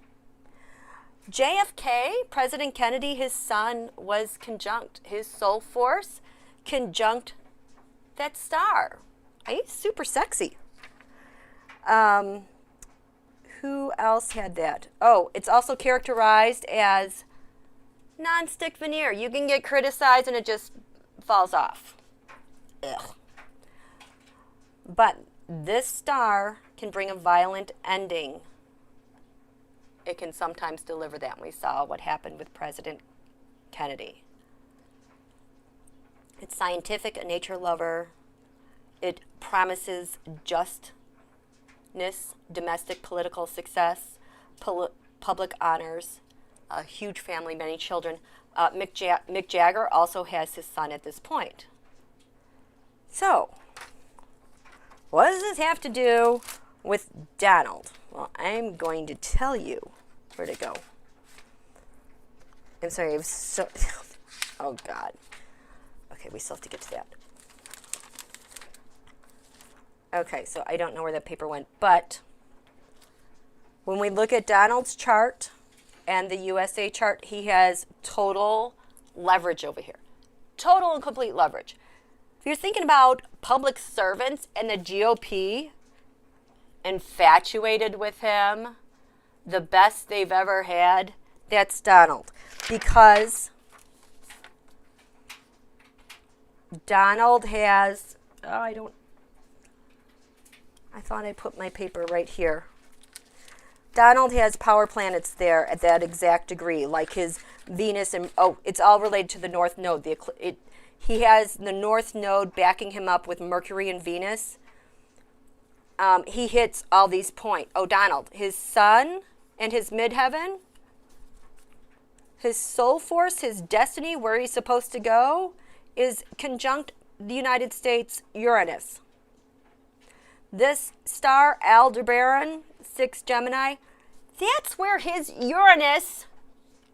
JFK, President Kennedy, his sun was conjunct. His soul force conjunct that star. He's super sexy. Who else had that? Oh, it's also characterized as non-stick veneer. You can get criticized and it just falls off. Ugh. But this star can bring a violent ending. It can sometimes deliver that. We saw what happened with President Kennedy. It's scientific, a nature lover. It promises justness, domestic political success, public honors, a huge family, many children. Mick Jagger also has his son at this point. So, what does this have to do with Donald? Well, I'm going to tell you. Where'd it go? I'm sorry, I was so... Oh, God. Okay, we still have to get to that. Okay, so I don't know where that paper went, but when we look at Donald's chart and the USA chart, he has total leverage over here. Total and complete leverage. If you're thinking about public servants and the GOP infatuated with him, the best they've ever had, that's Donald. Because Donald has, I thought I put my paper right here. Donald has power planets there at that exact degree, like his Venus and, it's all related to the North Node. He has the North Node backing him up with Mercury and Venus. He hits all these points. Oh, Donald, his sun and his midheaven, his soul force, his destiny, where he's supposed to go, is conjunct the United States Uranus. This star, Aldebaran, 6 Gemini, that's where his Uranus,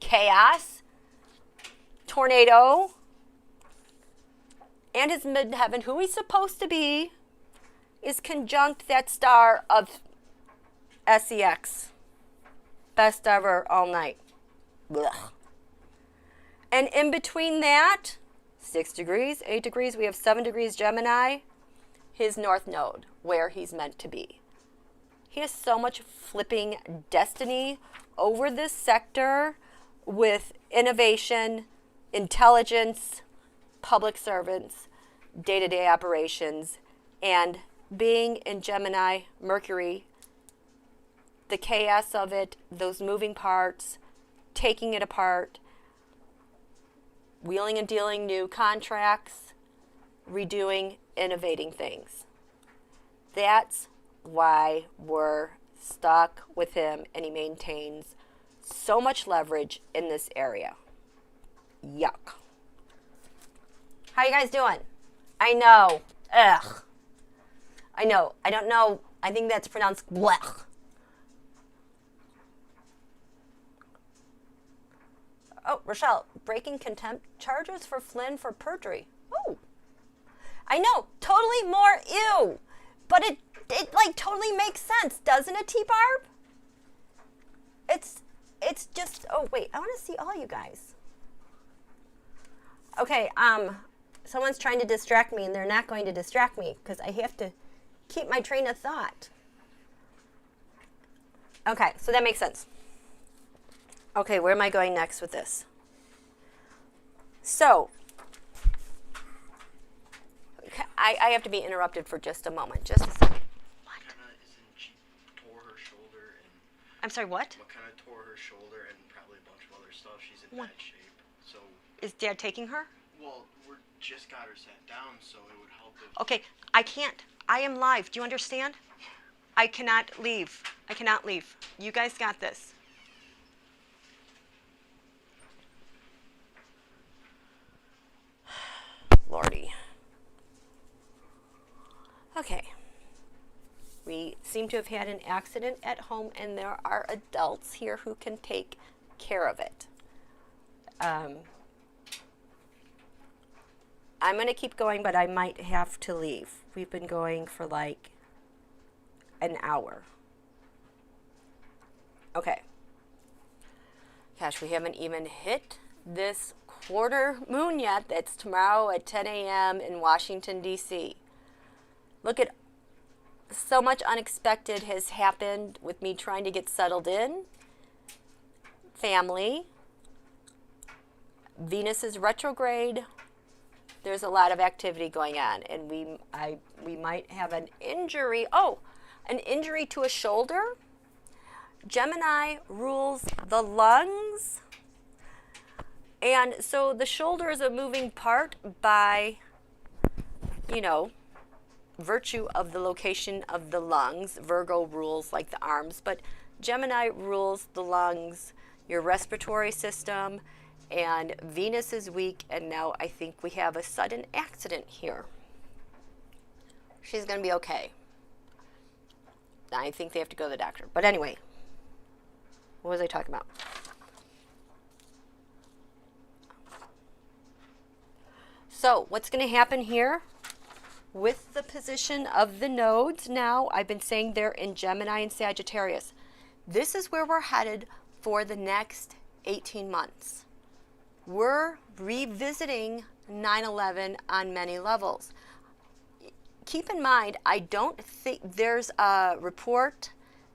chaos, tornado, and his midheaven, who he's supposed to be, is conjunct that star of SEX. Best ever all night. Blech. And in between that, 6 degrees, 8 degrees, we have 7 degrees Gemini, his North Node, where he's meant to be. He has so much flipping destiny over this sector with innovation, intelligence, public servants, day-to-day operations, and being in Gemini, Mercury, the chaos of it, those moving parts, taking it apart, wheeling and dealing new contracts, redoing, innovating things. That's why we're stuck with him, and he maintains so much leverage in this area. Yuck. How you guys doing? I know. Ugh. I know. I don't know. I think that's pronounced blech. Oh, Rochelle, breaking contempt charges for Flynn for perjury. Oh. I know. Totally more ew. But it like totally makes sense, doesn't it, T-Barb? It's just, oh wait, I want to see all you guys. Okay, someone's trying to distract me, and they're not going to distract me because I have to keep my train of thought. Okay, so that makes sense. Okay, where am I going next with this? So, I have to be interrupted for just a moment. Just a second. What? Isn't she tore her shoulder and... I'm sorry, what? McKenna tore her shoulder and probably a bunch of other stuff. She's in bad shape. So... Is Dad taking her? Well, we just got her sat down, so it would help if... Okay, I can't. I am live. Do you understand? I cannot leave. I cannot leave. You guys got this. Lordy. Okay. We seem to have had an accident at home, and there are adults here who can take care of it. I'm going to keep going, but I might have to leave. We've been going for like an hour. Okay. Gosh, we haven't even hit this quarter moon yet. That's tomorrow at 10 a.m. in Washington, D.C. Look at so much unexpected has happened with me trying to get settled in. Family. Venus is retrograde. There's a lot of activity going on, and we might have an injury. Oh, an injury to a shoulder. Gemini rules the lungs. And so the shoulder is a moving part by, virtue of the location of the lungs. Virgo rules like the arms, but Gemini rules the lungs, your respiratory system, and Venus is weak, and now I think we have a sudden accident here. She's going to be okay. I think they have to go to the doctor. But anyway, what was I talking about? So what's going to happen here with the position of the nodes now? I've been saying they're in Gemini and Sagittarius. This is where we're headed for the next 18 months. We're revisiting 9/11 on many levels. Keep in mind, I don't think there's a report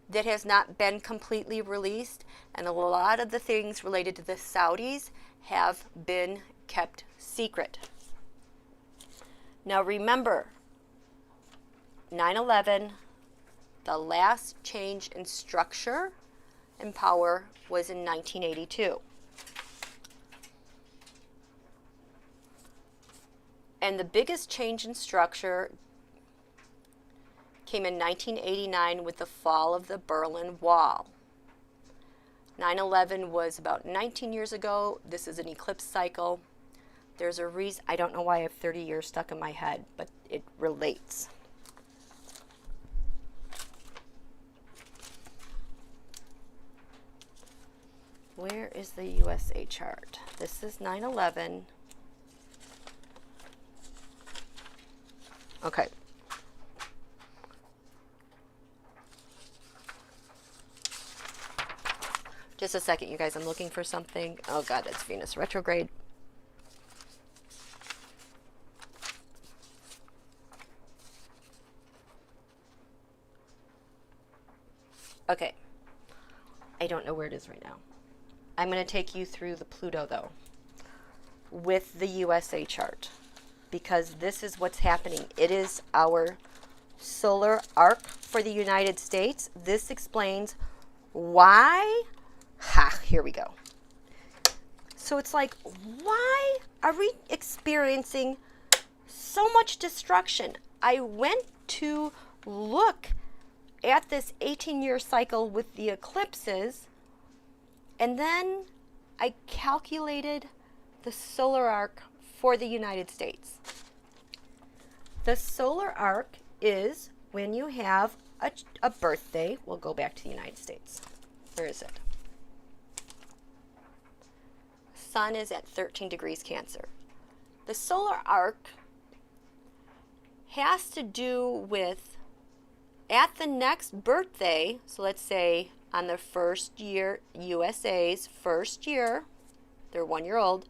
that has not been completely released, and a lot of the things related to the Saudis have been kept secret. Now remember, 9/11, the last change in structure and power was in 1982. And the biggest change in structure came in 1989 with the fall of the Berlin Wall. 9/11 was about 19 years ago. This is an eclipse cycle. There's a reason. I don't know why I have 30 years stuck in my head, but it relates. Where is the USA chart? This is 9/11. Okay. Just a second, you guys. I'm looking for something. Oh, God, it's Venus retrograde. Okay. I don't know where it is right now. I'm going to take you through the Pluto, though, with the USA chart, because this is what's happening. It is our solar arc for the United States. This explains why. Here we go. So it's like, why are we experiencing so much destruction? I went to look at this 18-year cycle with the eclipses, and then I calculated the solar arc for the United States. The solar arc is when you have a birthday. We'll go back to the United States. Where is it? Sun is at 13 degrees Cancer. The solar arc has to do with at the next birthday, so let's say on the first year, USA's first year, they're 1 year old,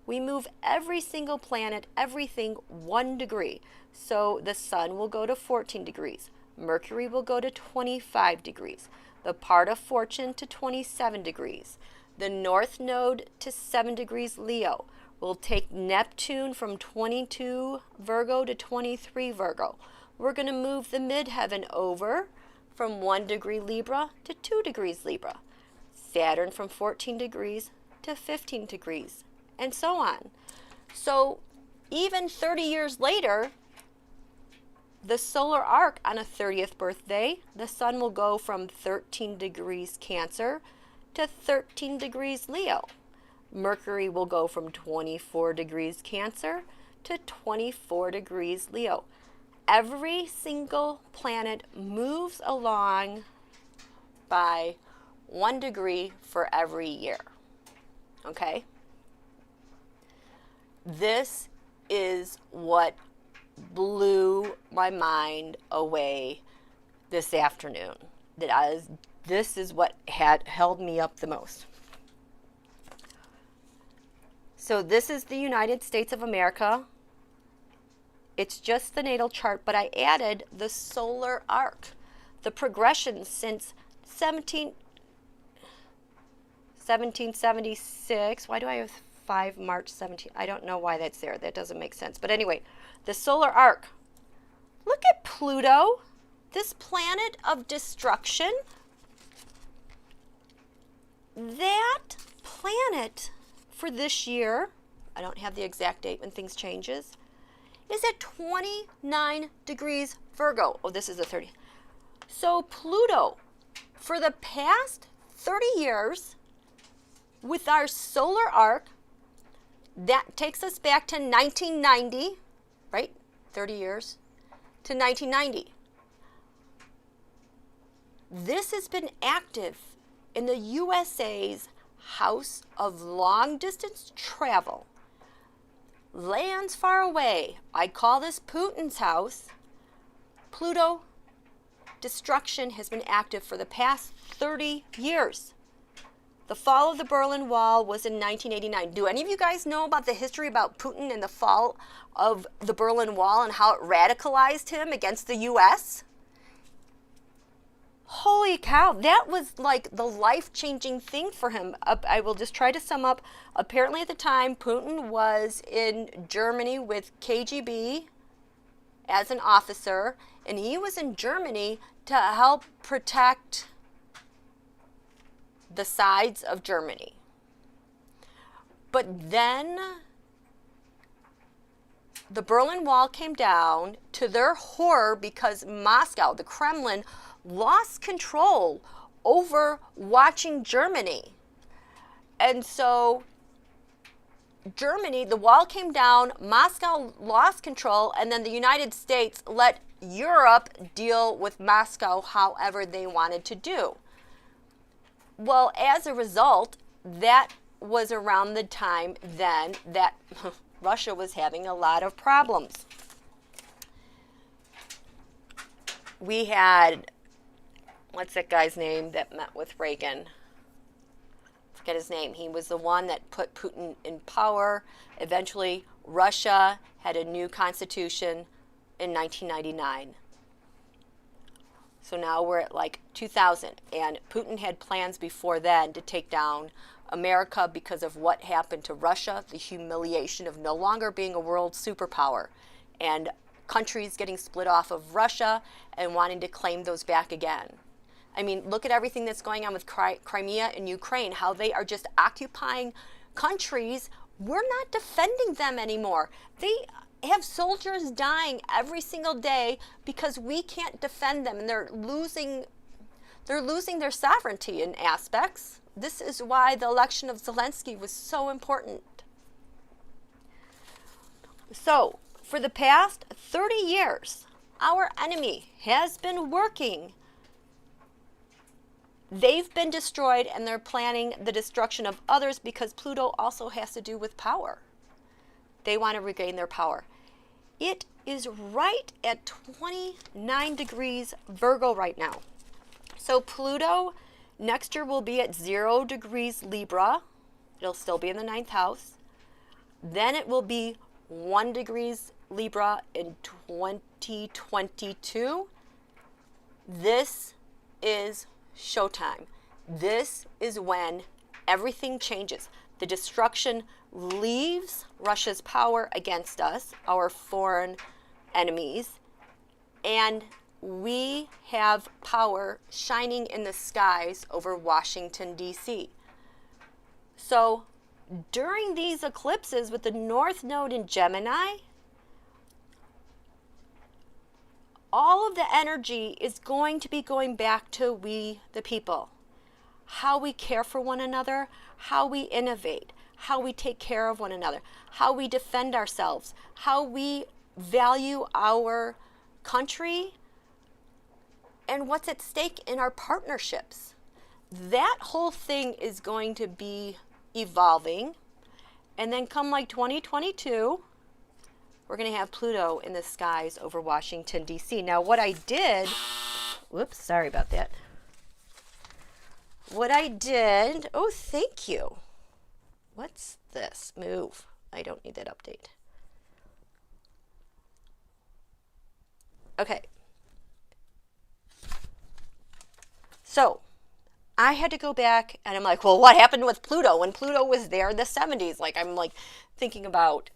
we move every single planet, everything 1 degree. So the sun will go to 14 degrees. Mercury will go to 25 degrees. The part of fortune to 27 degrees. The north node to 7 degrees Leo. We'll take Neptune from 22 Virgo to 23 Virgo. We're going to move the midheaven over from 1 degree Libra to 2 degrees Libra. Saturn from 14 degrees to 15 degrees, and so on. So even 30 years later, the solar arc on a 30th birthday, the sun will go from 13 degrees Cancer to 13 degrees Leo. Mercury will go from 24 degrees Cancer to 24 degrees Leo. Every single planet moves along by 1 degree for every year. Okay? This is what blew my mind away this afternoon. This is what had held me up the most. So this is the United States of America. It's just the natal chart, but I added the solar arc, the progression since 1776. Why do I have 5 March 17? I don't know why that's there. That doesn't make sense. But anyway, the solar arc. Look at Pluto, this planet of destruction. That planet for this year, I don't have the exact date when things changes, is at 29 degrees Virgo. Oh, this is the 30. So Pluto, for the past 30 years, with our solar arc, that takes us back to 1990, right? 30 years to 1990. This has been active in the USA's House of Long Distance Travel. Lands far away. I call this Putin's house. Pluto destruction has been active for the past 30 years. The fall of the Berlin Wall was in 1989. Do any of you guys know about the history about Putin and the fall of the Berlin Wall and how it radicalized him against the US? Holy cow, that was like the life-changing thing for him. I will just try to sum up. Apparently at the time, Putin was in Germany with KGB as an officer, and he was in Germany to help protect the sides of Germany. But then the Berlin Wall came down, to their horror, because Moscow, the Kremlin, lost control over watching Germany. And so Germany, the wall came down, Moscow lost control, and then the United States let Europe deal with Moscow however they wanted to do. Well, as a result, that was around the time then that Russia was having a lot of problems. We had, what's that guy's name that met with Reagan? Forget his name. He was the one that put Putin in power. Eventually, Russia had a new constitution in 1999. So now we're at like 2000, and Putin had plans before then to take down America because of what happened to Russia, the humiliation of no longer being a world superpower, and countries getting split off of Russia and wanting to claim those back again. I mean, look at everything that's going on with Crimea and Ukraine, how they are just occupying countries. We're not defending them anymore. They have soldiers dying every single day because we can't defend them, and they're losing their sovereignty in aspects. This is why the election of Zelensky was so important. So, for the past 30 years, our enemy has been working. They've been destroyed, and they're planning the destruction of others because Pluto also has to do with power. They want to regain their power. It is right at 29 degrees Virgo right now. So Pluto next year will be at 0 degrees Libra. It'll still be in the 9th house. Then it will be 1 degrees Libra in 2022. This is showtime. This is when everything changes. The destruction leaves Russia's power against us, our foreign enemies, and we have power shining in the skies over Washington, D.C. So during these eclipses with the North Node in Gemini, all of the energy is going to be going back to we, the people. How we care for one another, how we innovate, how we take care of one another, how we defend ourselves, how we value our country, and what's at stake in our partnerships. That whole thing is going to be evolving. And then come like 2022, we're going to have Pluto in the skies over Washington, D.C. Now, what I did, whoops, sorry about that. What I did, oh, thank you. What's this? Move. I don't need that update. Okay. So, I had to go back and I'm like, well, what happened with Pluto when Pluto was there in the 70s? Like, I'm like thinking about,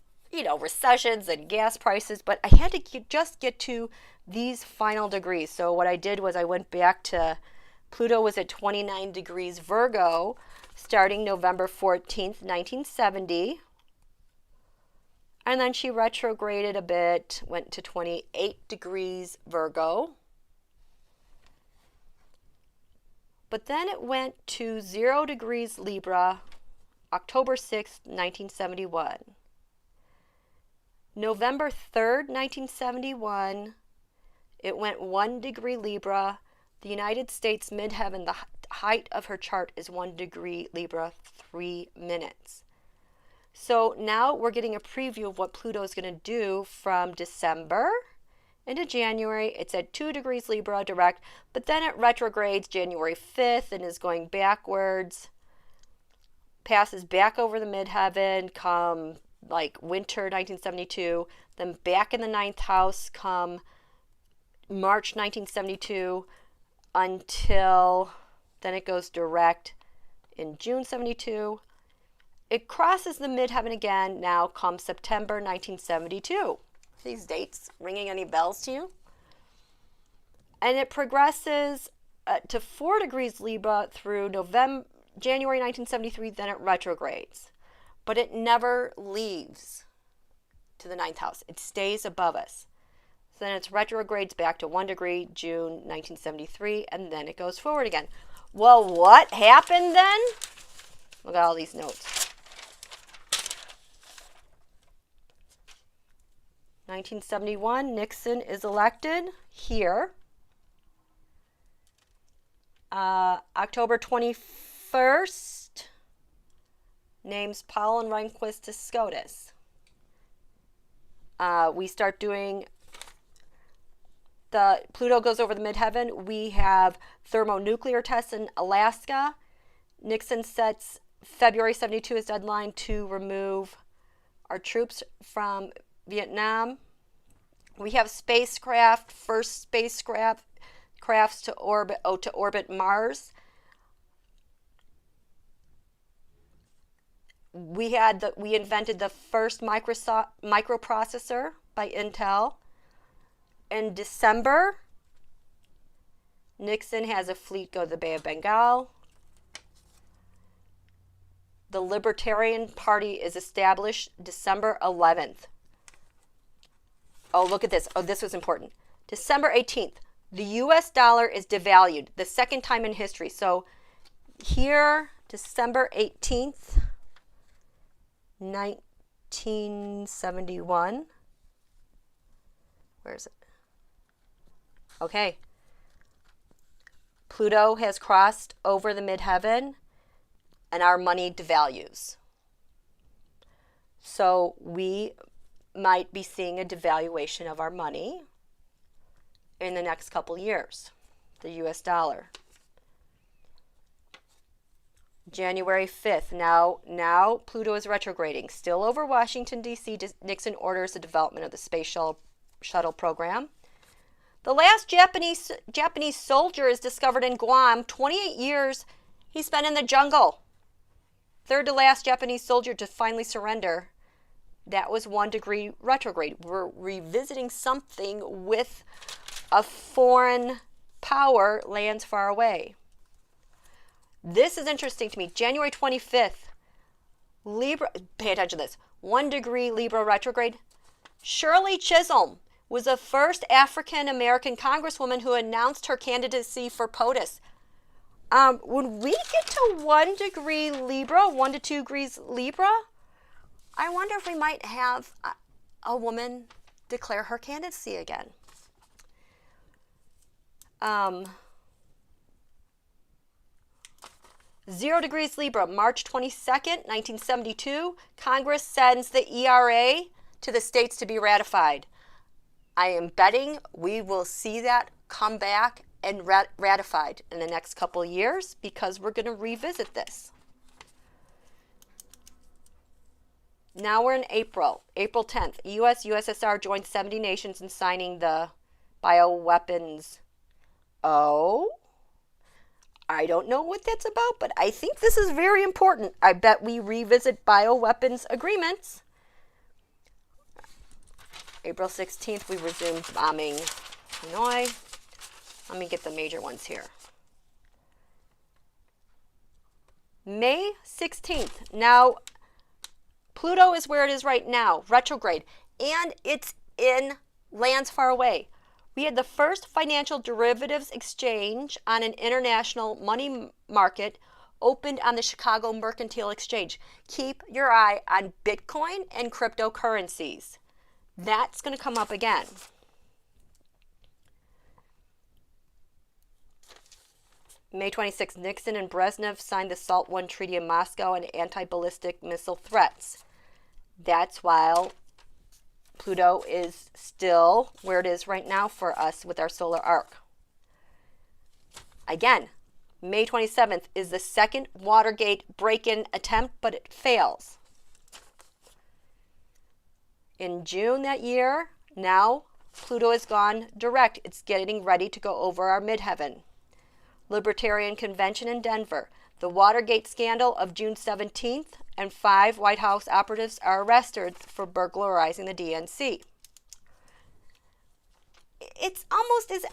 recessions and gas prices, but I had to just get to these final degrees. So what I did was I went back to, Pluto was at 29 degrees Virgo, starting November 14th, 1970. And then she retrograded a bit, went to 28 degrees Virgo. But then it went to 0 degrees Libra October 6th, 1971. November 3rd, 1971, it went 1 degree Libra. The United States midheaven, the height of her chart is 1 degree Libra, 3 minutes. So now we're getting a preview of what Pluto is going to do from December into January. It's at 2 degrees Libra direct, but then it retrogrades January 5th and is going backwards, passes back over the midheaven come like winter 1972, then back in the 9th house come March 1972 until then it goes direct in June 72. It crosses the midheaven again now come September 1972. These dates ringing any bells to you? And it progresses to 4 degrees Libra through January 1973, then it retrogrades. But it never leaves to the 9th house. It stays above us. So then it retrogrades back to 1 degree, June 1973, and then it goes forward again. Well, what happened then? Look at all these notes. 1971, Nixon is elected here. October 21st, names Powell and Rehnquist to SCOTUS. We start doing the Pluto goes over the midheaven. We have thermonuclear tests in Alaska. Nixon sets February 72 as deadline to remove our troops from Vietnam. We have spacecraft, first spacecraft crafts to orbit Mars. We invented the first microprocessor by Intel. In December, Nixon has a fleet go to the Bay of Bengal. The Libertarian Party is established December 11th. Oh, look at this. Oh, this was important. December 18th, the US dollar is devalued, the second time in history. So here, December 18th, 1971. Where is it? Okay. Pluto has crossed over the midheaven and our money devalues. So we might be seeing a devaluation of our money in the next couple years, the US dollar. January 5th, now Pluto is retrograding, still over Washington, D.C. Nixon orders the development of the space shuttle program. The last Japanese soldier is discovered in Guam. 28 years he spent in the jungle. Third to last Japanese soldier to finally surrender. That was 1 degree retrograde. We're revisiting something with a foreign power, lands far away. This is interesting to me. January 25th, Libra, pay attention to this, 1 degree Libra retrograde. Shirley Chisholm was the first African-American congresswoman who announced her candidacy for POTUS. When we get to 1 degree Libra, 1 to 2 degrees Libra, I wonder if we might have a woman declare her candidacy again. 0 degrees Libra, March 22nd, 1972, Congress sends the ERA to the states to be ratified. I am betting we will see that come back and ratified in the next couple years because we're going to revisit this. Now we're in April 10th. USSR joined 70 nations in signing the bioweapons. Oh, I don't know what that's about, but I think this is very important. I bet we revisit bioweapons agreements. April 16th, we resumed bombing Hanoi. Let me get the major ones here. May 16th. Now, Pluto is where it is right now, retrograde, and it's in lands far away. We had the first financial derivatives exchange on an international money market opened on the Chicago Mercantile Exchange. Keep your eye on Bitcoin and cryptocurrencies. That's going to come up again. May 26, Nixon and Brezhnev signed the SALT I Treaty in Moscow on anti-ballistic missile threats. That's while Pluto is still where it is right now for us with our solar arc. Again, May 27th is the second Watergate break-in attempt, but it fails. In June that year, now Pluto has gone direct. It's getting ready to go over our midheaven. Libertarian Convention in Denver. The Watergate scandal of June 17th, and 5 White House operatives are arrested for burglarizing the DNC. It's almost as,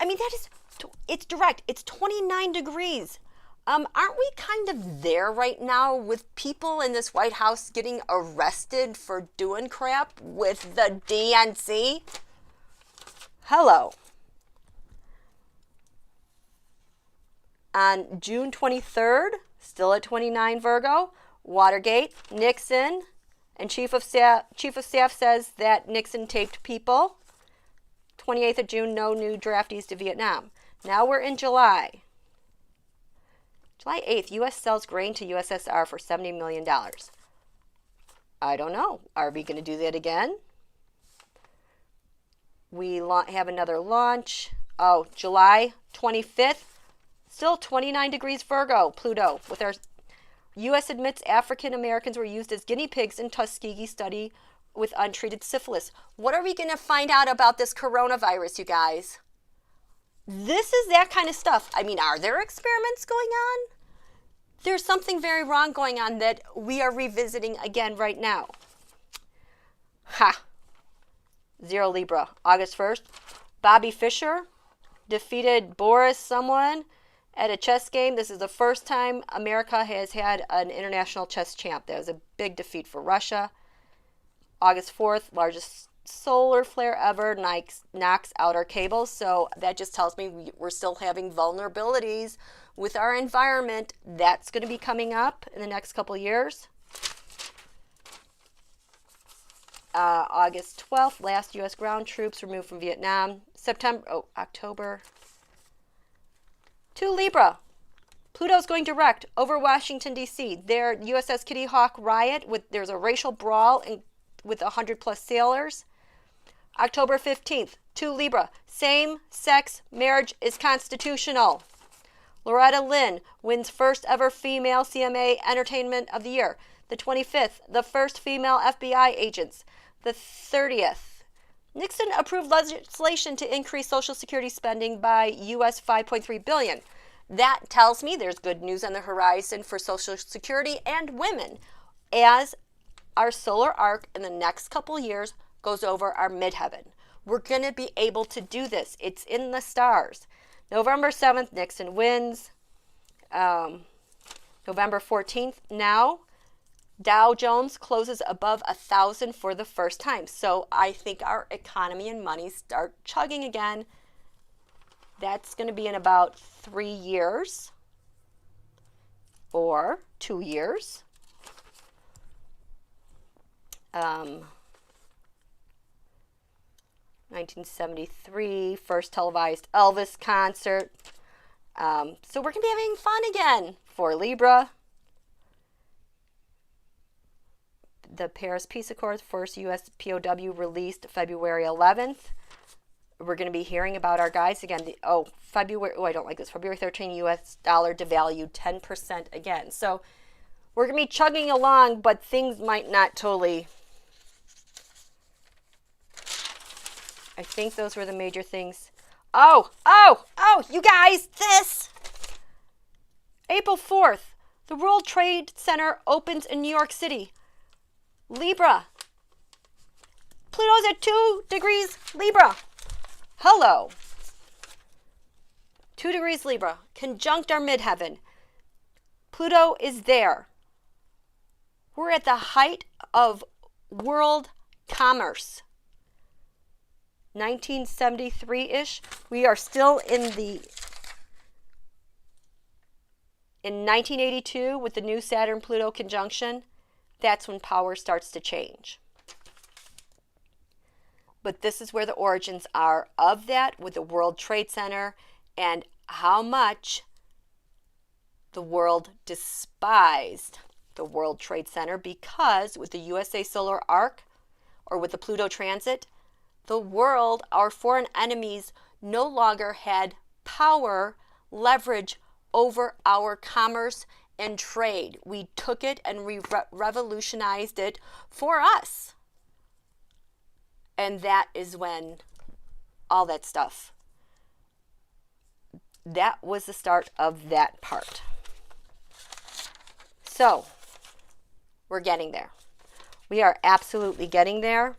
it's direct. It's 29 degrees. Aren't we kind of there right now with people in this White House getting arrested for doing crap with the DNC? Hello. On June 23rd, still at 29 Virgo, Watergate, Nixon, and Chief of Staff says that Nixon taped people. 28th of June, no new draftees to Vietnam. Now we're in July. July 8th, U.S. sells grain to USSR for $70 million. I don't know. Are we going to do that again? We have another launch. Oh, July 25th. Still 29 degrees Virgo, Pluto. With our U.S. admits African Americans were used as guinea pigs in Tuskegee study with untreated syphilis. What are we going to find out about this coronavirus, you guys? This is that kind of stuff. Are there experiments going on? There's something very wrong going on that we are revisiting again right now. Ha! 0 Libra, August 1st. Bobby Fischer defeated Boris someone at a chess game. This is the first time America has had an international chess champ. That was a big defeat for Russia. August 4th, largest solar flare ever, knocks out our cables. So that just tells me we're still having vulnerabilities with our environment. That's going to be coming up in the next couple of years. August 12th, last U.S. ground troops removed from Vietnam. October. 2 Libra. Pluto's going direct over Washington, D.C. Their USS Kitty Hawk riot, there's a racial brawl with 100+ sailors. October 15th, 2 Libra. Same-sex marriage is constitutional. Loretta Lynn wins first ever female CMA Entertainment of the Year. The 25th, the first female FBI agents. The 30th, Nixon approved legislation to increase Social Security spending by U.S. $5.3 billion. That tells me there's good news on the horizon for Social Security and women as our solar arc in the next couple years goes over our midheaven. We're going to be able to do this. It's in the stars. November 7th, Nixon wins. November 14th, now Dow Jones closes above 1,000 for the first time. So I think our economy and money start chugging again. That's going to be in about 3 years or 2 years. 1973, first televised Elvis concert. So we're going to be having fun again for Libra. The Paris Peace Accords, first U.S. POW released February 11th. We're going to be hearing about our guys again. I don't like this. February 13th, U.S. dollar devalued 10% again. So we're going to be chugging along, but things might not totally. I think those were the major things. Oh, you guys, this. April 4th, the World Trade Center opens in New York City. Libra. Pluto's at 2 degrees Libra. Hello. 2 degrees Libra, conjunct our midheaven. Pluto is there. We're at the height of world commerce. 1973-ish. We are still in the In 1982, with the new Saturn-Pluto conjunction, that's when power starts to change. But this is where the origins are of that with the World Trade Center and how much the world despised the World Trade Center, because with the USA solar arc or with the Pluto transit, the world, our foreign enemies, no longer had power, leverage over our commerce and trade. We took it and we revolutionized it for us. And that is when all that stuff, that was the start of that part. So, we're getting there. We are absolutely getting there.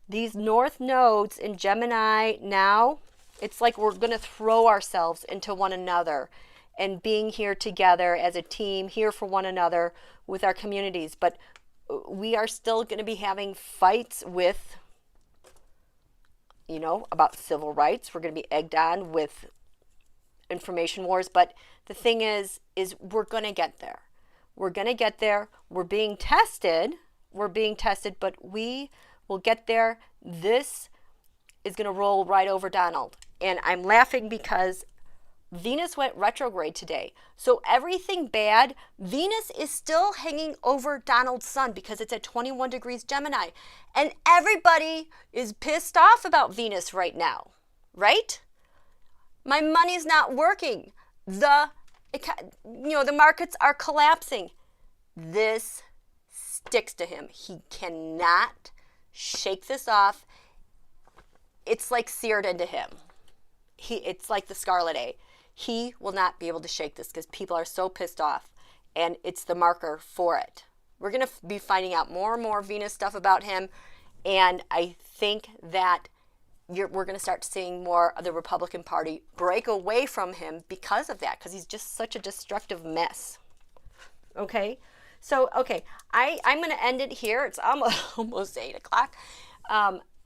These north nodes in Gemini now, it's like we're going to throw ourselves into one another and being here together as a team, here for one another with our communities. But we are still going to be having fights with, about civil rights. We're going to be egged on with information wars. But the thing is we're going to get there. We're going to get there. We're being tested. But we will get there. This is going to roll right over Donald. And I'm laughing because Venus went retrograde today. So everything bad, Venus is still hanging over Donald's sun because it's at 21 degrees Gemini. And everybody is pissed off about Venus right now, right? My money's not working. The markets are collapsing. This sticks to him. He cannot shake this off. It's like seared into him. It's like the Scarlet A. He will not be able to shake this because people are so pissed off, and it's the marker for it. We're going to be finding out more and more Venus stuff about him, and I think that we're going to start seeing more of the Republican Party break away from him because of that, because he's just such a destructive mess. Okay? So, I'm going to end it here. It's almost 8 o'clock.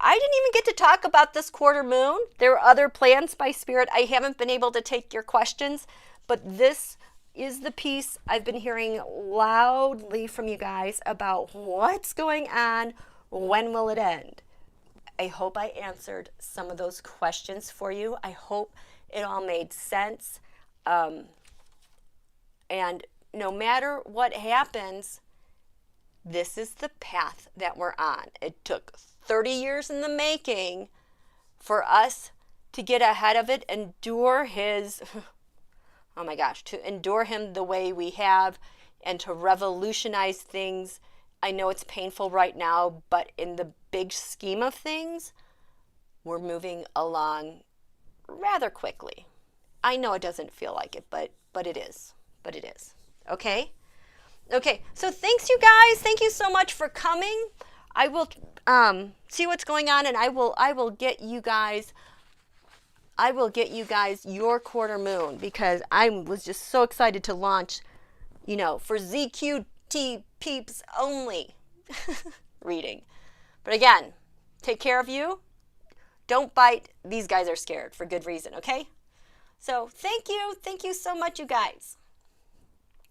I didn't even get to talk about this quarter moon. There are other plans by Spirit. I haven't been able to take your questions, but this is the piece I've been hearing loudly from you guys about what's going on. When will it end? I hope I answered some of those questions for you. I hope it all made sense. And no matter what happens, this is the path that we're on. It took 30 years in the making for us to get ahead of it, endure to endure him the way we have, and to revolutionize things. I know it's painful right now, but in the big scheme of things, we're moving along rather quickly. I know it doesn't feel like it, but it is. Okay? Okay, so thanks you guys. Thank you so much for coming. I will see what's going on, and I will get you guys your quarter moon, because I was just so excited to launch, for ZQT peeps only reading. But again, take care of you. Don't bite. These guys are scared for good reason, okay? So thank you so much, you guys.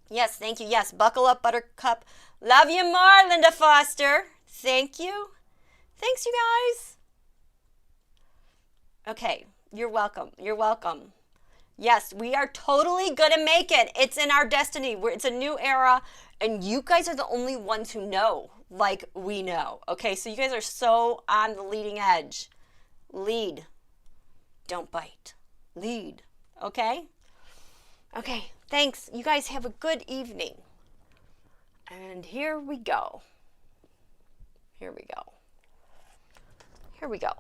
Yes, thank you. Yes, buckle up, Buttercup. Love you more, Linda Foster. Thank you. Thanks, you guys. Okay, you're welcome. Yes, we are totally going to make it. It's in our destiny. It's a new era, and you guys are the only ones who know, like we know. Okay, so you guys are so on the leading edge. Lead. Don't bite. Lead. Okay? Okay, thanks. You guys have a good evening. And here we go. Here we go.